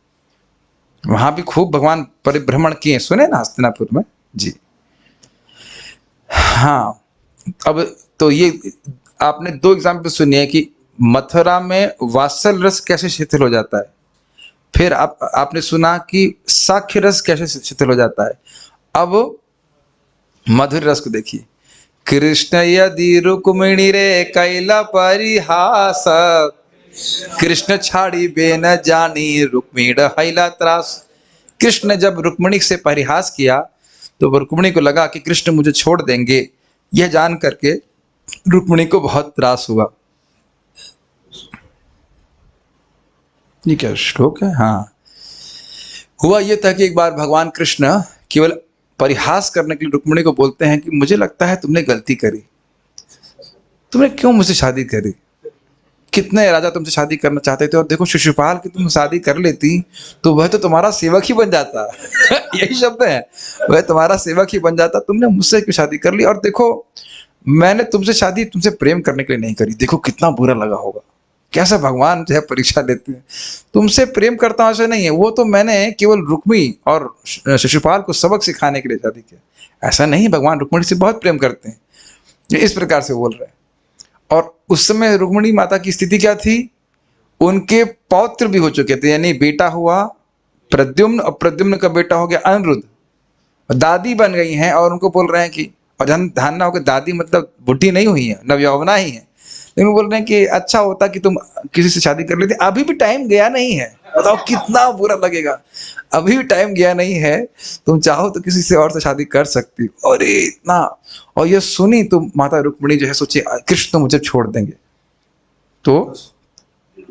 वहां भी खूब भगवान परिभ्रमण किए, सुने ना हस्तिनापुर में जी। हाँ, अब तो ये आपने दो एग्जाम्पल सुनिए कि मथुरा में वात्सल रस कैसे शिथिल हो जाता है। फिर आपने सुना कि साक्ष्य रस कैसे शिथिल हो जाता है। अब मधुर रस को देखिए। कृष्ण यदि रुक्मिणी रे कैला परिहास, कृष्ण छाड़ी बे न जानी रुक्मिण हैला त्रास। कृष्ण ने जब रुक्मिणी से परिहास किया तो रुक्मिणी को लगा कि कृष्ण मुझे छोड़ देंगे, यह जान करके रुक्मिणी को बहुत त्रास हुआ। ये क्या श्लोक है? हाँ, हुआ यह था कि एक बार भगवान कृष्ण केवल परिहास करने के लिए रुक्मिणी को बोलते हैं कि मुझे लगता है तुमने गलती करी, तुमने क्यों मुझसे शादी करी? कितने राजा तुमसे शादी करना चाहते थे, और देखो शिशुपाल की तुम शादी कर लेती तो वह तो तुम्हारा सेवक ही बन जाता यही शब्द है, वह तुम्हारा सेवक ही बन जाता। तुमने मुझसे क्यों शादी कर ली? और देखो मैंने तुमसे शादी तुमसे प्रेम करने के लिए नहीं करी, देखो कितना बुरा लगा होगा। कैसा भगवान जो है परीक्षा लेते हैं। तुमसे प्रेम करता हूं ऐसे नहीं है, वो तो मैंने केवल रुक्मी और शिशुपाल को सबक सिखाने के लिए शादी किया, ऐसा नहीं। भगवान रुक्मिणी से बहुत प्रेम करते हैं, ये इस प्रकार से बोल रहे हैं। और उस समय रुक्मिणी माता की स्थिति क्या थी? उनके पौत्र भी हो चुके थे, यानी बेटा हुआ प्रद्युम्न और प्रद्युम्न का बेटा हो गया अनिरुद्ध, दादी बन गई हैं और उनको बोल रहे हैं कि, और ध्यान ना हो कि दादी मतलब बुढ़ी नहीं हुई है, नवयौवना ही है। लेकिन बोल रहे हैं कि अच्छा होता कि तुम किसी से शादी कर लेते। अभी भी टाइम गया नहीं है, बताओ कितना बुरा लगेगा। अभी भी टाइम गया नहीं है, तुम चाहो तो किसी से और से शादी कर सकती हो। और इतना, और ये सुनी तो माता रुक्मिणी जो है सोचे कृष्ण तो मुझे छोड़ देंगे, तो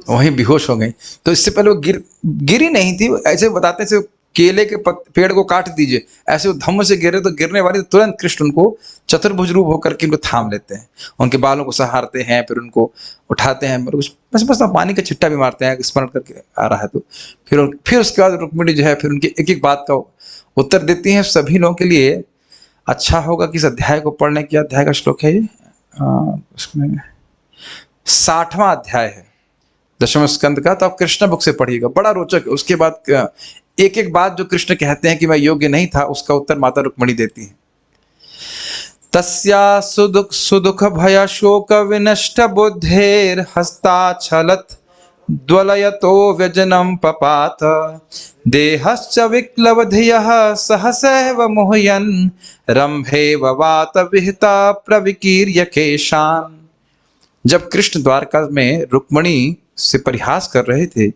वहीं बेहोश हो गई। तो इससे पहले वो गिरी नहीं थी, ऐसे बताते थे केले के पेड़ को काट दीजिए, ऐसे वो धम्म से गिरे तो गिरने वाली, तो तुरंत कृष्ण उनको चतुर्भुज रूप होकर के उनको थाम लेते हैं, उनके बालों को सहारते हैं, फिर उनको उठाते हैं, बस बस पानी का छिट्टा भी मारते हैं, स्मरण करके आ रहा है तो फिर उसके बाद रुक्मिणी जो है फिर उनकी एक एक बात का उत्तर देती हैं। सभी लोगों के लिए अच्छा होगा कि इस अध्याय को पढ़ने की, अध्याय का श्लोक है ये उसमें 60वां अध्याय है दशम स्कंद का, तो आप कृष्ण बुक से पढ़िएगा, बड़ा रोचक है। उसके बाद एक एक बात जो कृष्ण कहते हैं कि मैं योग्य नहीं था, उसका उत्तर माता रुक्मिणी देती है। तस्या सुदुख भय शोक विनष्ट बुद्धेर हस्ताछलत द्वलयतो व्यजनम पपात देहश्च विक्लवधियः सहसैव मुह्यन् रंभे ववात विहिता प्रविकीर्य केशान्। जब कृष्ण द्वारका में रुक्मिणी से परिहास कर रहे थे,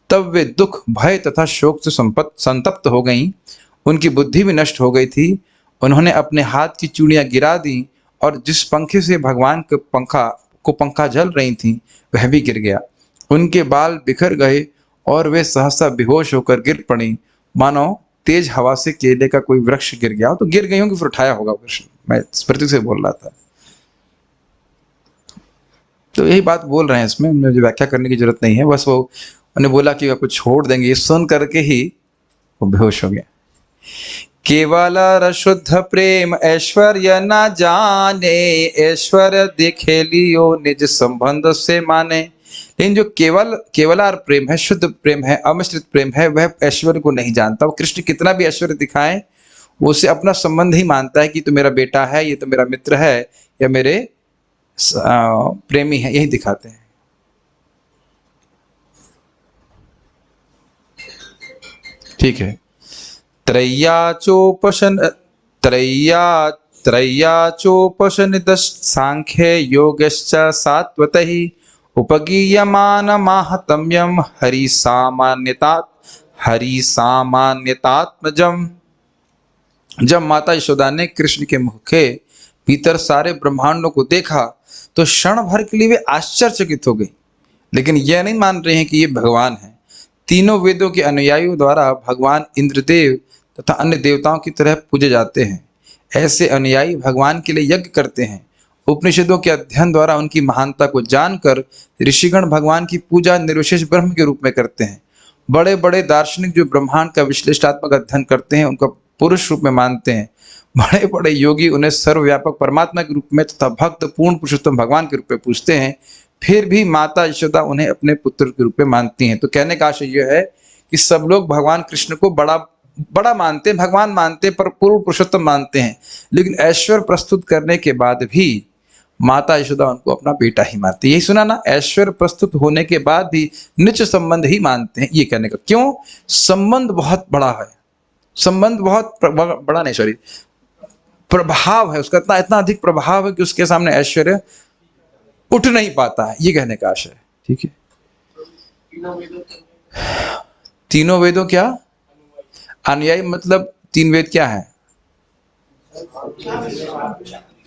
तब वे दुख भय तथा शोक से संतप्त हो गईं, उनकी बुद्धि भी नष्ट हो गई थी। उन्होंने अपने हाथ की चूड़ियां गिरा दी और जिस पंखे से भगवान के पंखा जल रही थी वह भी गिर गया। उनके बाल बिखर गए और वे सहसा बेहोश होकर गिर पड़ी, मानो तेज हवा से केले का कोई वृक्ष गिर गया। तो गिर गई होंगी, फिर उठाया होगा कृष्ण, मैं स्मृति से बोल रहा था। तो यही बात बोल रहे हैं, इसमें मुझे व्याख्या करने की जरूरत नहीं है, बस वो उन्हें बोला कि आपको छोड़ देंगे, ये सुन करके ही वो बेहोश हो गया। केवल रशुद्ध प्रेम ऐश्वर्य न जाने, ऐश्वर्य देखे लियो निज संबंध से माने। लेकिन जो केवलार प्रेम है, शुद्ध प्रेम है, अमिश्रित प्रेम है, वह ऐश्वर्य को नहीं जानता। वो कृष्ण कितना भी ऐश्वर्य दिखाए, वो उसे अपना संबंध ही मानता है कि तो मेरा बेटा है, ये तो मेरा मित्र है, या मेरे प्रेमी है, यही दिखाते हैं। ठीक है। त्रय्या चोपशन सांख्ये योगश्च सात्वतः उपगीयमान माहात्म्यम हरि सामान्यतात्मजम। जब माता यशोदा ने कृष्ण के मुख के भीतर सारे ब्रह्मांडों को देखा तो क्षण भर के लिए वे आश्चर्यचकित हो गई, लेकिन यह नहीं मान रहे हैं कि ये भगवान है। तीनों वेदों के अनुयायियों द्वारा भगवान इंद्रदेव तथा अन्य देवताओं की तरह पूजे जाते हैं। ऐसे अनुयायी भगवान के लिए यज्ञ करते हैं। उपनिषदों के अध्ययन द्वारा उनकी महानता को जानकर ऋषिगण भगवान की पूजा निर्विशेष ब्रह्म के रूप में करते हैं। बड़े बड़े दार्शनिक जो ब्रह्मांड का विश्लेषणात्मक अध्ययन करते हैं, उनका पुरुष रूप में मानते हैं। बड़े बड़े योगी उन्हें सर्वव्यापक परमात्मा के रूप में तथा भक्त पूर्ण पुरुषोत्तम भगवान के रूप में पूजते हैं। फिर भी माता यशोदा उन्हें अपने पुत्र के रूप में मानती हैं। तो कहने का आशय यह है कि सब लोग भगवान कृष्ण को बड़ा मानते हैं, भगवान मानते हैं, पर पूर्ण पुरुषोत्तम मानते हैं, लेकिन ऐश्वर्य प्रस्तुत करने के बाद भी माता यशोदा उनको अपना बेटा ही मानती है। यही सुना ना, ऐश्वर्य प्रस्तुत होने के बाद भी निज संबंध ही मानते हैं। ये कहने का क्यों, संबंध बहुत बड़ा है, संबंध बहुत बड़ा नहीं, सॉरी, प्रभाव है उसका, इतना अधिक प्रभाव है कि उसके सामने ऐश्वर्य उठ नहीं पाता है। ये कहने का आशय है। ठीक है। तीनों वेदों क्या अनुयायी, मतलब तीन वेद क्या है,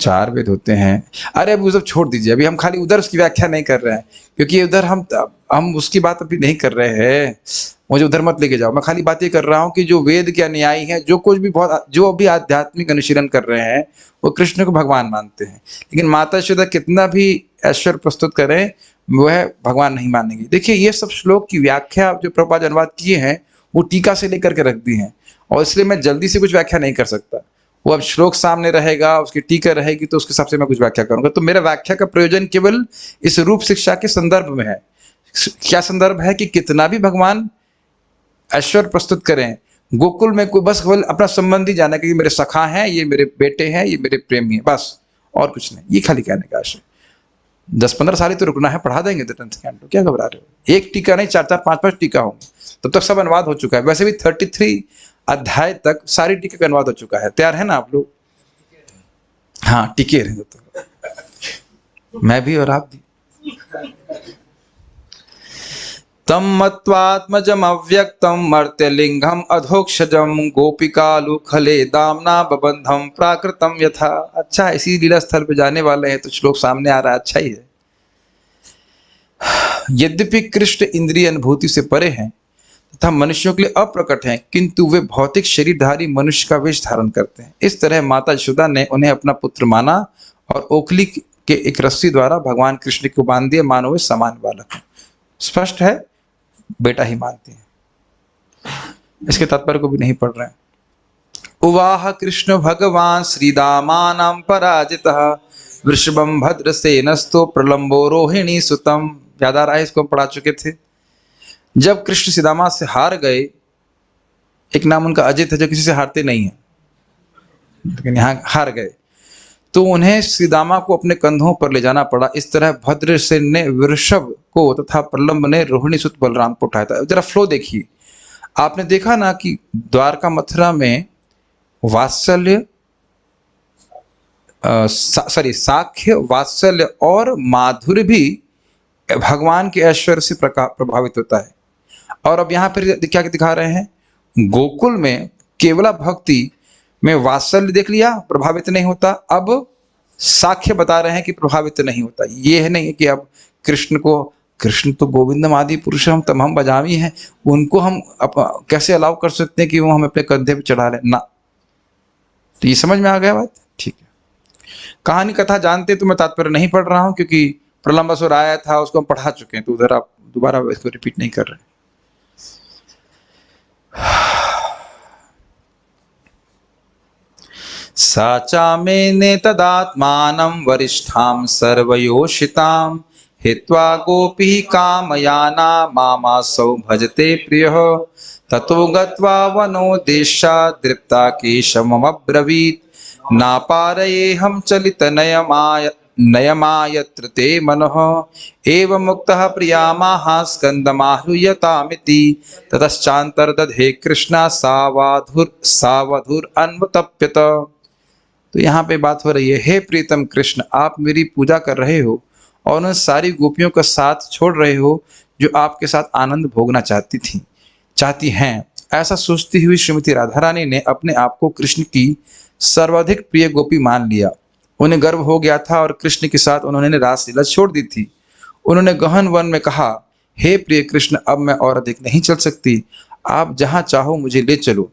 4 वेद होते हैं। अरे अभी सब छोड़ दीजिए, अभी हम खाली उधर उसकी व्याख्या नहीं कर रहे हैं, क्योंकि उधर हम उसकी बात अभी नहीं कर रहे हैं। मुझे उधर मत लेके जाओ। मैं खाली बात ये कर रहा हूँ कि जो वेद के अनुयायी हैं, जो भी आध्यात्मिक अनुशीलन कर रहे हैं, वो कृष्ण को भगवान मानते हैं। लेकिन माता यशोदा कितना भी ऐश्वर्य प्रस्तुत करें, वह भगवान नहीं मानेंगे। देखिए, ये सब श्लोक की व्याख्या जो प्रभुपाद अनुवाद किए हैं, वो टीका से लेकर के रख दी हैं, और इसलिए मैं जल्दी से कुछ व्याख्या नहीं कर सकता। वो अब श्लोक सामने रहेगा, उसकी टीका रहेगी, तो उसके हिसाब से मैं कुछ व्याख्या करूंगा। तो मेरा व्याख्या का प्रयोजन केवल इस रूप शिक्षा के संदर्भ में है। क्या संदर्भ है कि कितना भी भगवान ऐश्वर्य प्रस्तुत करें, गोकुल में कोई बस केवल अपना संबंधी जाना कि मेरे सखा हैं, ये मेरे बेटे हैं, ये मेरे प्रेमी हैं, बस, और कुछ नहीं। ये खाली कहने का आशय। 10-15 साल ही तो रुकना है, पढ़ा देंगे तो क्या घबरा रहे हो। एक टीका नहीं, 4-4, 5-5 टीका होंगे, तब तक सब अनुवाद हो चुका है। वैसे भी 33 अध्याय तक सारी टीका का अनुवाद हो चुका है। तैयार है ना आप लोग? हाँ, टीके रहे तो मैं भी और आप भी। तम मत्वात्मजम अव्यक्तम मर्त्यलिंगम अधोक्षजम गोपिकालु खले दामना बबंधम प्राकृतम यथा। अच्छा, इसी लीला स्थल पे जाने वाले हैं तो श्लोक सामने आ रहा है, अच्छा ही है। यद्यपि कृष्ण इंद्रिय अनुभूति से परे हैं तथा मनुष्यों के लिए अप्रकट हैं, किंतु वे भौतिक शरीरधारी मनुष्य का वेश धारण करते हैं। इस तरह माता यशोदा ने उन्हें अपना पुत्र माना और ओखली के एक रस्सी द्वारा भगवान कृष्ण को बांध दिया, मानो वे समान बालक हैं। स्पष्ट है, बेटा ही मानते हैं, इसके तात्पर्य को भी नहीं पढ़ रहे हैं। उवाह कृष्ण भगवान श्रीदामानं पराजितः वृषभम भद्रसेनस्तो प्रलंबो रोहिणी सुतम। याद आ रहा है, इसको हम पढ़ा चुके थे। जब कृष्ण सीदामा से हार गए, एक नाम उनका अजित है जो किसी से हारते नहीं है, लेकिन यहाँ हार गए, तो उन्हें सीदामा को अपने कंधों पर ले जाना पड़ा। इस तरह भद्रसेन ने वृषभ को तथा प्रलंब ने रोहिणी सुत बलराम को उठाया था। जरा फ्लो देखिए, आपने देखा ना कि द्वारका मथुरा में वात्सल्य साख्य, वात्सल्य और माधुर्य भी भगवान के ऐश्वर्य से प्रभावित होता है। और अब यहाँ पर क्या दिखा रहे हैं, गोकुल में केवला भक्ति में वात्सल्य देख लिया, प्रभावित नहीं होता। अब साख्य बता रहे हैं कि प्रभावित नहीं होता। ये है नहीं कि अब कृष्ण तो गोविंदम आदि पुरुष हम तमाम बजावी हैं, उनको हम कैसे अलाउ कर सकते हैं कि वो हम अपने कंधे पे चढ़ा लें ना। तो ये समझ में आ गया बात, ठीक है। कहानी कथा जानते तो मैं तात्पर्य नहीं पढ़ रहा हूं, क्योंकि प्रलंबासुर आया था उसको हम पढ़ा चुके हैं, तो उधर आप दोबारा इसको रिपीट नहीं कर रहे। साचा मेने तदात्मानं वरिष्ठां सर्वयोषितां हित्वा गोपी कामयाना मामासौ भजते प्रियः ततो गत्वा वनोदेशा दृप्ता केशमब्रवीत् नापारयेऽहं चलितनयमायत्र ते मनः एवमुक्तः प्रियामाह स्कन्दमाह्नुयतामिति ततश्चान्तर्दधे कृष्णा सावधुरन्वतप्यत। तो यहाँ पे बात हो रही है, हे प्रीतम कृष्ण, आप मेरी पूजा कर रहे हो और उन सारी गोपियों का साथ छोड़ रहे हो जो आपके साथ आनंद भोगना चाहती हैं। ऐसा सोचती हुई श्रीमती राधा रानी ने अपने आप को कृष्ण की सर्वाधिक प्रिय गोपी मान लिया। उन्हें गर्व हो गया था और कृष्ण के साथ उन्होंने रासलीला छोड़ दी थी। उन्होंने गहन वन में कहा, हे प्रिय कृष्ण, अब मैं और अधिक नहीं चल सकती, आप जहाँ चाहो मुझे ले चलो।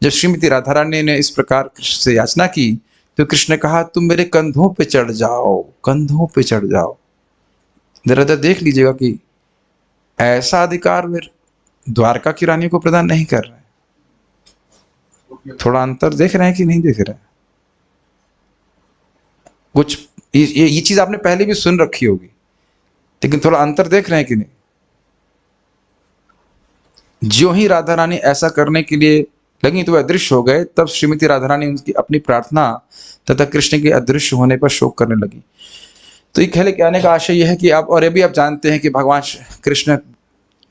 जब श्रीमती राधा रानी ने इस प्रकार कृष्ण से याचना की तो कृष्ण ने कहा, तुम मेरे कंधों पे चढ़ जाओ, कंधों पे चढ़ जाओ। जरा देख लीजिएगा कि ऐसा अधिकार वे द्वारका की रानी को प्रदान नहीं कर रहे हैं। थोड़ा अंतर देख रहे हैं कि नहीं देख रहे हैं? कुछ ये चीज आपने पहले भी सुन रखी होगी, लेकिन थोड़ा अंतर देख रहे हैं कि नहीं? जो ही राधा रानी ऐसा करने के लिए लगी तो वह अदृश्य हो गए। तब श्रीमती राधा रानी उनकी अपनी प्रार्थना तथा कृष्ण के अदृश्य होने पर शोक करने लगी। तो ये कहने का आशय यह है कि आप, और ये भी आप जानते हैं कि भगवान कृष्ण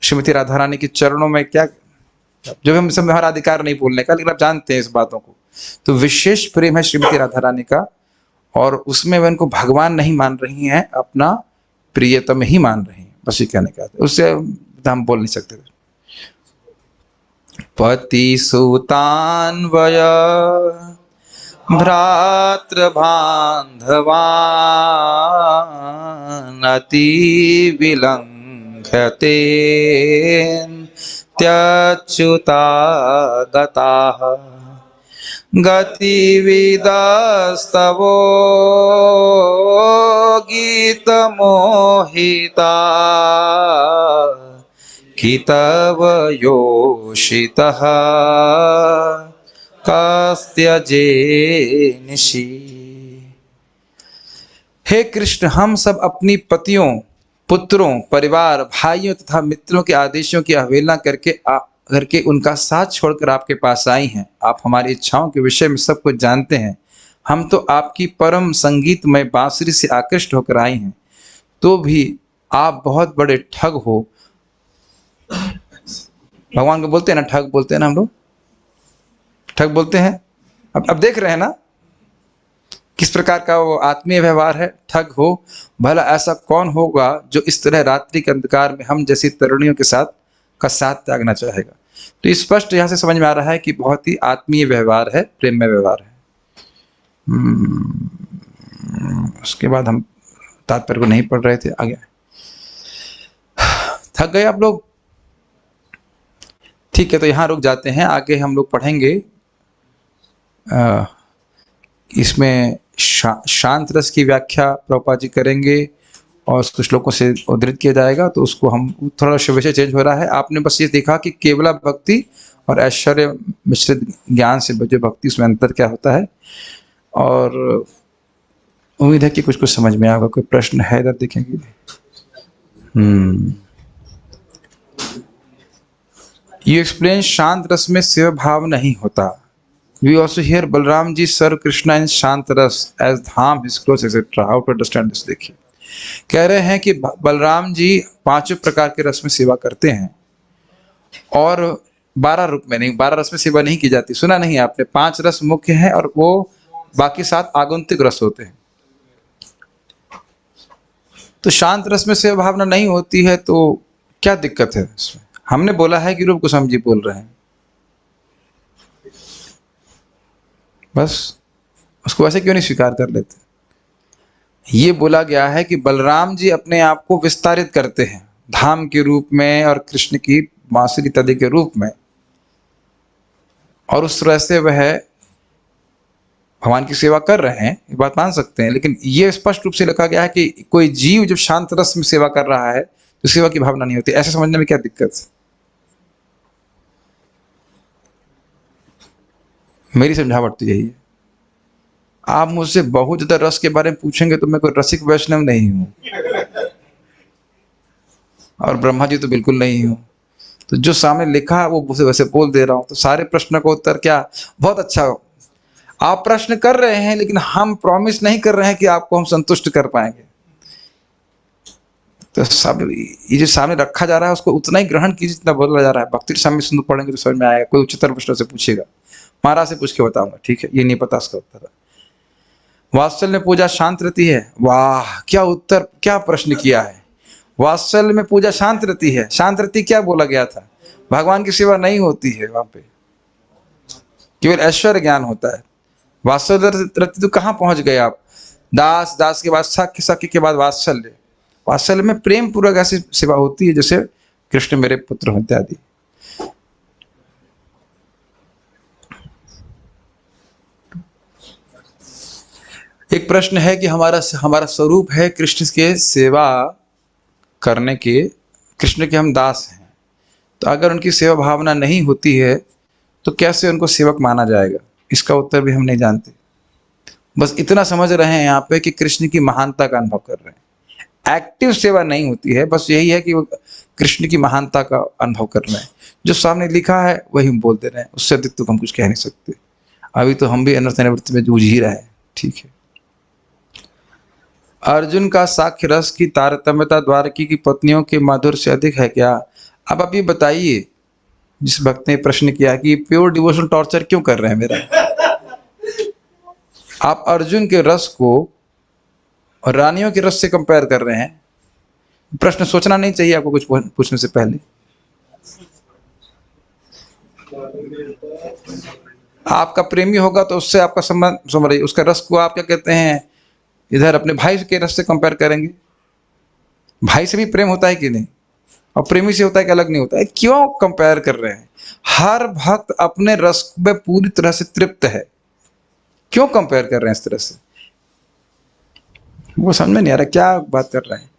श्रीमती राधा रानी के चरणों में क्या, जो हम सब हमारा अधिकार नहीं बोलने का, लेकिन आप जानते हैं इस बातों को, तो विशेष प्रेम है श्रीमती राधा रानी का, और उसमें वे उनको भगवान नहीं मान रही हैं, अपना प्रियतम ही मान रही हैं। बस ये कहने का, उससे हम बोल नहीं सकते। पति सुतान्वय भ्रातृबान्धवान् अति विलङ्घ्यते त्यच्युता गताः गतिविदस्तवो गीतमोहिता कितव योषितः कस्त्यजेनिषि। हे कृष्ण, हम सब अपनी पतियों, पुत्रों, परिवार, भाइयों तथा मित्रों के आदेशों की अवहेलना करके उनका साथ छोड़कर आपके पास आई हैं। आप हमारी इच्छाओं के विषय में सब कुछ जानते हैं। हम तो आपकी परम संगीतमय बांसुरी से आकृष्ट होकर आई हैं, तो भी आप बहुत बड़े ठग हो। भगवान को बोलते हैं ना, ठग बोलते हैं ना, हम लोग ठग बोलते हैं। अब देख रहे हैं ना, किस प्रकार का वो आत्मीय व्यवहार है? ठग हो। भला ऐसा कौन होगा जो इस तरह रात्रि के अंधकार में हम जैसी तरुणियों के साथ का साथ त्यागना चाहेगा? तो स्पष्ट यहाँ से समझ में आ रहा है कि बहुत ही आत्मीय व्यवहार है, प्रेम में व्यवहार है। उसके बाद हम तात्पर्य को नहीं पढ़ रहे थे, आगे थक गए आप लोग? ठीक है, तो यहाँ रुक जाते हैं, आगे हम लोग पढ़ेंगे। इसमें शांत रस की व्याख्या प्रभुपाद जी करेंगे और कुछ श्लोकों से उद्धृत किया जाएगा, तो उसको हम थोड़ा विषय चेंज हो रहा है। आपने बस ये देखा कि केवला भक्ति और ऐश्वर्य मिश्रित ज्ञान से जो भक्ति, उसमें अंतर क्या होता है, और उम्मीद है कि कुछ कुछ समझ में आएगा। कोई प्रश्न है इधर देखेंगे? यू एक्सप्लेन शांत रस में सेवा भाव नहीं होता। We also hear Balram ji serve Krishna in shanta rasa as धाम his close etcetera. How to understand this? देखिए, कह रहे हैं कि बलराम जी 5 प्रकार के रस में सेवा करते हैं और 12 रूप में नहीं, 12 रस में सेवा नहीं की जाती। सुना नहीं आपने? 5 रस मुख्य है और वो बाकी 7 आगंतुक रस होते हैं। तो शांत रस में सेवा भावना नहीं होती है तो क्या दिक्कत है इसमें? हमने बोला है कि रूप गोस्वामी जी बोल रहे हैं, बस उसको वैसे क्यों नहीं स्वीकार कर लेते? ये बोला गया है कि बलराम जी अपने आप को विस्तारित करते हैं धाम के रूप में और कृष्ण की बांसुरी तदी के रूप में, और उस तरह से वह भगवान की सेवा कर रहे हैं, ये बात मान सकते हैं। लेकिन ये स्पष्ट रूप से लिखा गया है कि कोई जीव जब शांत रस में सेवा कर रहा है तो सेवा की भावना नहीं होती। ऐसे समझने में क्या दिक्कत है? मेरी समझावट तो यही है। आप मुझसे बहुत ज्यादा रस के बारे में पूछेंगे तो मैं कोई रसिक वैष्णव नहीं हूं, और ब्रह्मा जी तो बिल्कुल नहीं हूं। तो जो सामने लिखा है वो वैसे बोल दे रहा हूं। तो सारे प्रश्न का उत्तर क्या? बहुत अच्छा हो, आप प्रश्न कर रहे हैं, लेकिन हम प्रॉमिस नहीं कर रहे हैं कि आपको हम संतुष्ट कर पाएंगे। तो सब ये जो सामने रखा जा रहा है उसको उतना ही ग्रहण कीजिए जितना बोला जा रहा है। भक्ति सामने सिंधु पढ़ेंगे तो समझ में आएगा। कोई उच्चतर प्रश्न से पूछेगा, महाराज से पूछ के बताऊंगा, ठीक है? ये नहीं पता उसका उत्तर। वात्सल्य पूजा शांत रहती है? वाह, क्या उत्तर, क्या प्रश्न किया है! वात्सल्य में पूजा शांत रहती है। शांत रहती क्या बोला गया था? भगवान की सेवा नहीं होती है वहां पे, केवल ऐश्वर्य ज्ञान होता है। वात्सल्य रहती तो कहाँ पहुंच गए आप? दास, दास के बाद सख्य, सख्य के बाद वात्सल्य। वात्सल्य में प्रेम पूर्वक ऐसी सेवा होती है जैसे कृष्ण मेरे पुत्र हो इत्यादि। एक प्रश्न है कि हमारा स्वरूप है कृष्ण के सेवा करने के, कृष्ण के हम दास हैं, तो अगर उनकी सेवा भावना नहीं होती है तो कैसे उनको सेवक माना जाएगा? इसका उत्तर भी हम नहीं जानते। बस इतना समझ रहे हैं यहाँ पे कि कृष्ण की महानता का अनुभव कर रहे हैं। एक्टिव सेवा नहीं होती है, बस यही है कि वो कृष्ण की महानता का अनुभव कर रहे हैं। जो सामने लिखा है वही हम बोल दे रहे हैं, उससे अधिक तो हम कुछ कह नहीं सकते। अभी तो हम भी अनर्थ निवृत्ति में जूझ ही रहे हैं, ठीक है? अर्जुन का साक्ष्य रस की तारतम्यता द्वारकी की पत्नियों के माधुर्य से अधिक है क्या? अब आप ये बताइए, जिस भक्त ने प्रश्न किया कि प्योर डिवोशनल टॉर्चर क्यों कर रहे हैं मेरा? आप अर्जुन के रस को और रानियों के रस से कंपेयर कर रहे हैं। प्रश्न सोचना नहीं चाहिए आपको कुछ पूछने से पहले? आपका प्रेमी होगा तो उससे आपका संबंध, समझ रही, उसका रस को आप क्या कहते हैं, इधर अपने भाई के रस से कंपेयर करेंगे। भाई से भी प्रेम होता है कि नहीं? और प्रेमी से होता है कि अलग नहीं होता है? क्यों कंपेयर कर रहे हैं? हर भक्त अपने रस में पूरी तरह से तृप्त है, क्यों कंपेयर कर रहे हैं इस तरह से? वो समझ में नहीं आ रहा क्या बात कर रहे हैं।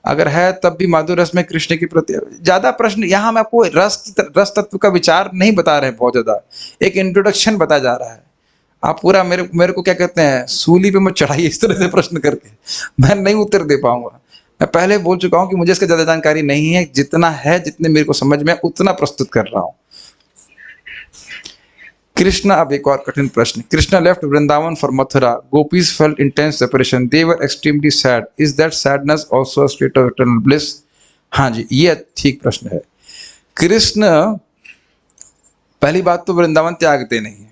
अगर है तब भी माधुर रस में कृष्ण के प्रति ज्यादा प्रश्न, यहाँ हम आपको रस तत्व का विचार नहीं बता रहे हैं, बहुत ज्यादा एक इंट्रोडक्शन बताया जा रहा है। आप पूरा मेरे को क्या कहते हैं, सूली पे मत चढ़ाइए इस तरह से प्रश्न करके, मैं नहीं उत्तर दे पाऊंगा। मैं पहले बोल चुका हूं कि मुझे इसका ज्यादा जानकारी नहीं है, जितना है, जितने मेरे को समझ में उतना प्रस्तुत कर रहा हूं। कृष्ण, अब एक और कठिन प्रश्न। Krishna left Vrindavan for Mathura, gopis felt intense separation, they were extremely sad, is that sadness also a state of eternal bliss? हाँ जी, ये ठीक प्रश्न है। कृष्ण पहली बात तो वृंदावन त्यागते नहीं है,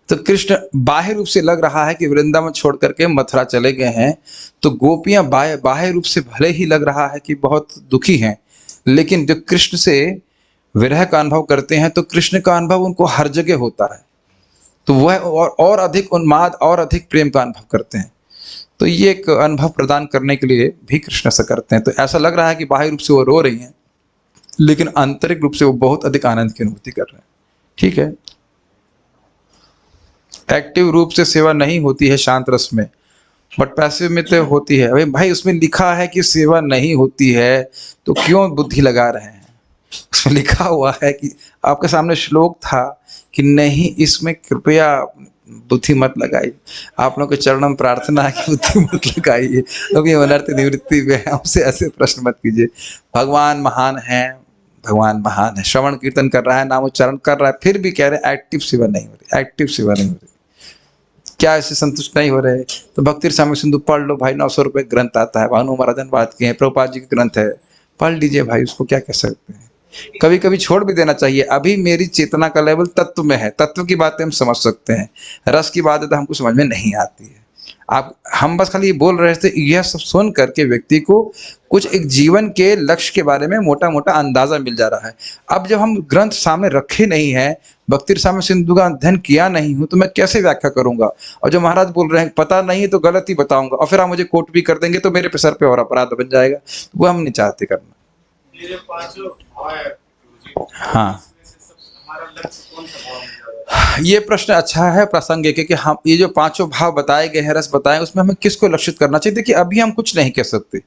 तो कृष्ण बाह्य रूप से लग रहा है कि वृंदावन छोड़ करके मथुरा चले गए हैं, तो गोपियां बाह्य रूप से भले ही लग रहा है कि बहुत दुखी हैं, लेकिन जब कृष्ण से विरह का अनुभव करते हैं तो कृष्ण का अनुभव उनको हर जगह होता है, तो वह और अधिक उन्माद और अधिक प्रेम का अनुभव करते हैं। तो ये एक अनुभव प्रदान करने के लिए भी कृष्ण ऐसा करते हैं। तो ऐसा लग रहा है कि बाह्य रूप से वो रो रही हैं, लेकिन आंतरिक रूप से वो बहुत अधिक आनंद की अनुभूति कर रहे हैं। ठीक है, एक्टिव रूप से सेवा नहीं होती है शांत रस में, बट पैसिव में तो होती है। अभी भाई उसमें लिखा है कि सेवा नहीं होती है, तो क्यों बुद्धि लगा रहे हैं? उसमें लिखा हुआ है कि आपके सामने श्लोक था कि नहीं, इसमें कृपया बुद्धि मत लगाइए। आप लोगों के चरणों में प्रार्थना है कि बुद्धि मत लगाइए, अभी अनर्थ निवृत्ति में हमसे ऐसे प्रश्न मत कीजिए। भगवान महान है, भगवान महान है, श्रवण कीर्तन कर रहा है, नाम उच्चारण कर रहा है, फिर भी कह रहे हैं एक्टिव सेवा नहीं हो रही, एक्टिव सेवा नहीं हो रही। क्या ऐसे संतुष्ट नहीं हो रहे? तो भक्ति रसामृत सिंधु पढ़ लो भाई, 900 रुपये ग्रंथ आता है, भानु महाराजन बात किए हैं, प्रभुपाद जी का ग्रंथ है, पढ़ लीजिए भाई, उसको क्या कह सकते हैं। कभी कभी छोड़ भी देना चाहिए। अभी मेरी चेतना का लेवल तत्व में है, तत्व की बातें हम समझ सकते हैं, रस की बातें तो हमको समझ में नहीं आती है। हम बस खाली बोल रहे थे, यह सब सुन करके व्यक्ति को कुछ एक जीवन के लक्ष्य के बारे में मोटा मोटा अंदाजा मिल जा रहा है। अब जब हम ग्रंथ सामने रखे नहीं है, भक्ति रसामृत सिंधु का अध्ययन किया नहीं हूं, तो मैं कैसे व्याख्या करूंगा? और जो महाराज बोल रहे हैं पता नहीं है तो गलत ही बताऊंगा, और फिर आप मुझे कोट भी कर देंगे तो मेरे पे सर पे और अपराध बन जाएगा। वो हम नहीं चाहते करना। हाँ, ये प्रश्न अच्छा है, प्रासंगिक है कि हम ये जो पांचों भाव बताए गए हैं, रस बताए, उसमें हमें किसको लक्षित करना चाहिए? देखिए अभी हम कुछ नहीं कह सकते।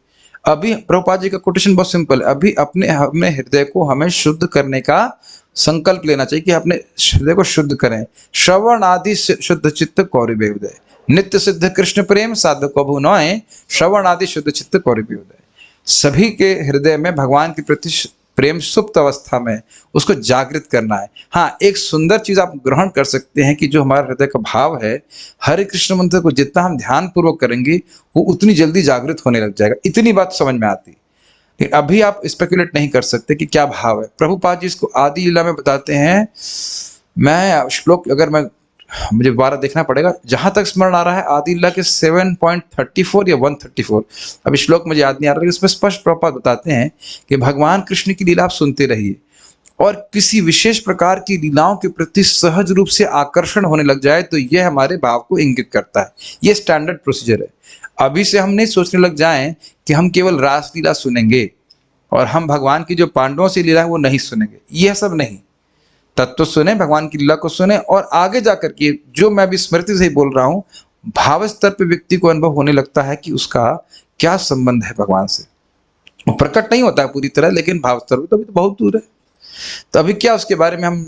अभी प्रभुपाद जी का कोटेशन बहुत सिंपल है, अभी अपने हृदय को हमें शुद्ध करने का संकल्प लेना चाहिए कि अपने हृदय को शुद्ध करें। श्रवण आदि शुद्ध चित्त कौरव उदय, नित्य सिद्ध कृष्ण प्रेम साधक कभु नॉय, श्रवण आदि शुद्ध चित्त कौरव उदय। सभी के हृदय में भगवान के प्रति प्रेम सुप्त अवस्था में उसको जागृत करना है। हाँ, एक सुंदर चीज आप ग्रहण कर सकते हैं कि जो हमारे हृदय का भाव है, हरे कृष्ण मंत्र को जितना हम ध्यान पूर्वक करेंगे वो उतनी जल्दी जागृत होने लग जाएगा। इतनी बात समझ में आती है। लेकिन अभी आप स्पेकुलेट नहीं कर सकते कि क्या भाव है। प्रभुपाद जी इसको आदि लीला में बताते हैं। मैं श्लोक अगर मुझे 12 देखना पड़ेगा, जहां तक स्मरण आ रहा है आदि लीला के 7.34 या 134, अभी श्लोक मुझे याद नहीं आ रहा, इसमें स्पष्ट प्रभुपाद बताते हैं कि भगवान कृष्ण की लीला आप सुनते रहिए, और किसी विशेष प्रकार की लीलाओं के प्रति सहज रूप से आकर्षण होने लग जाए तो यह हमारे भाव को इंगित करता है। यह स्टैंडर्ड प्रोसीजर है। अभी से हम नहीं सोचने लग जाएं कि हम केवल रासलीला सुनेंगे और हम भगवान की जो पांडवों से लीला है वो नहीं सुनेंगे। यह सब नहीं, तत्व सुने, भगवान की लीला को सुने, और आगे जाकर के जो मैं भी स्मृति से ही बोल रहा हूं, भाव स्तर पे व्यक्ति को अनुभव होने लगता है कि उसका क्या संबंध है भगवान से। वो प्रकट नहीं होता है पूरी तरह, लेकिन भाव स्तर पे तो अभी तो बहुत दूर है। तो अभी क्या उसके बारे में हम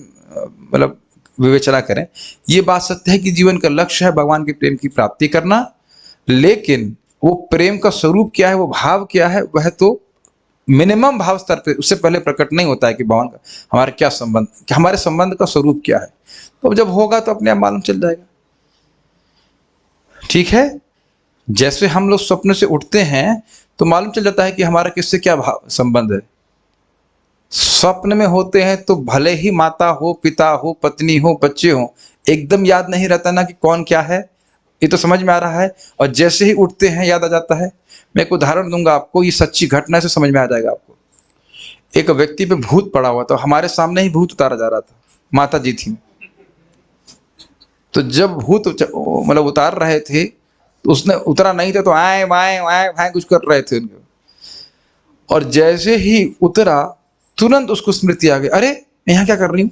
मतलब विवेचना करें? ये बात सत्य है कि जीवन का लक्ष्य है भगवान के प्रेम की प्राप्ति करना, लेकिन वो प्रेम का स्वरूप क्या है, वो भाव क्या है, वह तो मिनिमम भाव स्तर पे उससे पहले प्रकट नहीं होता है कि भगवान का हमारा क्या संबंध, कि हमारे संबंध का स्वरूप क्या है। तो जब होगा तो अपने आप मालूम चल जाएगा। ठीक है, जैसे हम लोग स्वप्न से उठते हैं तो मालूम चल जाता है कि हमारा किससे क्या भाव संबंध है। स्वप्न में होते हैं तो भले ही माता हो, पिता हो, पत्नी हो, बच्चे हो, एकदम याद नहीं रहता ना कि कौन क्या है, ये तो समझ में आ रहा है। और जैसे ही उठते हैं याद आ जाता है। मैं एक उदाहरण दूंगा आपको, ये सच्ची घटना से समझ में आ जाएगा आपको। एक व्यक्ति पे भूत पड़ा हुआ था, हमारे सामने ही भूत उतारा जा रहा था, माता जी थी। तो जब भूत मतलब उतार रहे थे तो उसने उतरा नहीं था, तो आए वाए वाए वाए कुछ कर रहे थे उनके। और जैसे ही उतरा तुरंत उसको स्मृति आ गई, अरे मैं यहाँ क्या कर रही हूँ।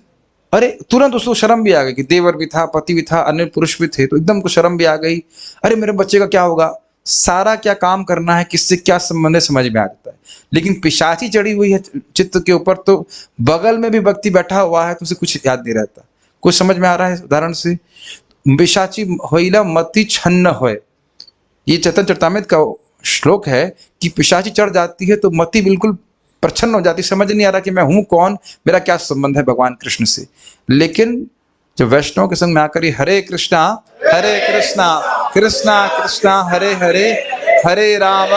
अरे तुरंत उसको शर्म भी आ गई कि देवर भी था, पति भी था, अन्य पुरुष भी थे, तो एकदम को शर्म भी आ गई। अरे मेरे बच्चे का क्या होगा। सारा क्या काम करना है, किससे क्या संबंध है, समझ में आ जाता है। लेकिन पिशाची चढ़ी हुई है चित्त के ऊपर, तो बगल में भी व्यक्ति बैठा हुआ है तो उसे कुछ याद नहीं रहता। कुछ समझ में आ रहा है उदाहरण से? पिशाची होइला मति छन्न होए, ये चैतन्य चरितामृत का श्लोक है कि पिशाची चढ़ जाती है तो मति बिल्कुल प्रच्छन्न हो जाती, समझ नहीं आ रहा कि मैं हूं कौन, मेरा क्या संबंध है भगवान कृष्ण से। लेकिन जब वैष्णव के संग में आकर हरे कृष्णा कृष्णा कृष्णा हरे हरे, हरे राम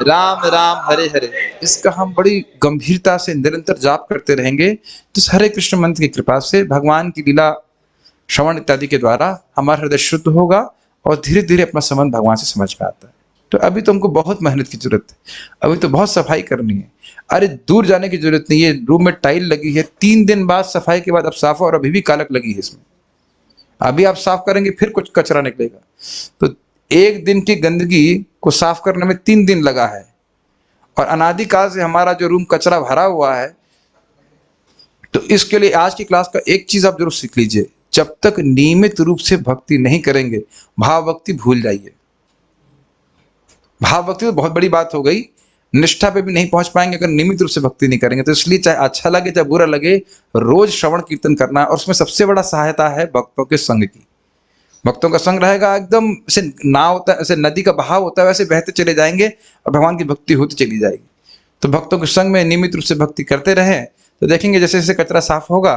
राम राम हरे हरे, इसका हम बड़ी गंभीरता से निरंतर जाप करते रहेंगे तो हरे कृष्ण मंत्र की कृपा से भगवान की लीला श्रवण इत्यादि के द्वारा हमारा हृदय शुद्ध होगा और धीरे धीरे अपना संबंध भगवान से समझ में आता है। तो अभी तो हमको बहुत मेहनत की जरूरत है, अभी तो बहुत सफाई करनी है। अरे दूर जाने की जरूरत नहीं है, रूम में टाइल लगी है, 3 दिन बाद सफाई के बाद अब साफ हो और अभी भी कालक लगी है इसमें। अभी आप साफ करेंगे फिर कुछ कचरा निकलेगा। तो 1 दिन की गंदगी को साफ करने में 3 दिन लगा है, और अनादिकाल से हमारा जो रूम कचरा भरा हुआ है। तो इसके लिए आज की क्लास का एक चीज आप जरूर सीख लीजिए, जब तक नियमित रूप से भक्ति नहीं करेंगे, भाव भक्ति भूल जाइए। भाव भक्ति तो बहुत बड़ी बात हो गई, निष्ठा पे भी नहीं पहुंच पाएंगे अगर नियमित रूप से भक्ति नहीं करेंगे। तो इसलिए चाहे अच्छा लगे चाहे बुरा लगे, रोज श्रवण कीर्तन करना। और उसमें सबसे बड़ा सहायता है भक्तों के संग की। भक्तों का संग रहेगा, एकदम ऐसे नाव होता है, ऐसे नदी का बहाव होता है, वैसे बहते चले जाएंगे और भगवान की भक्ति होती चली जाएगी। तो भक्तों के संग में नियमित रूप से भक्ति करते रहें तो देखेंगे जैसे जैसे कचरा साफ होगा,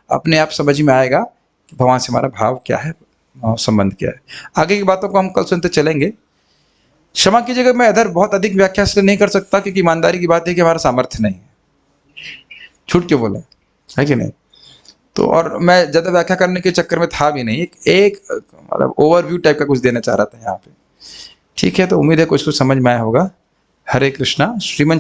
अपने आप समझ में आएगा कि भगवान से हमारा भाव क्या है, संबंध क्या है। आगे की बातों को हम कल सुनते चलेंगे। क्षमा कीजिएगा, मैं इधर बहुत अधिक व्याख्या इसलिए नहीं कर सकता क्योंकि ईमानदारी की बात है कि हमारा सामर्थ्य नहीं है। छूट क्यों बोले, है कि नहीं? तो और मैं ज्यादा व्याख्या करने के चक्कर में था भी नहीं, एक मतलब ओवरव्यू टाइप का कुछ देना चाह रहा था यहाँ पे। ठीक है, तो उम्मीद है कुछ कुछ समझ में आया होगा। हरे कृष्णा। श्रीमन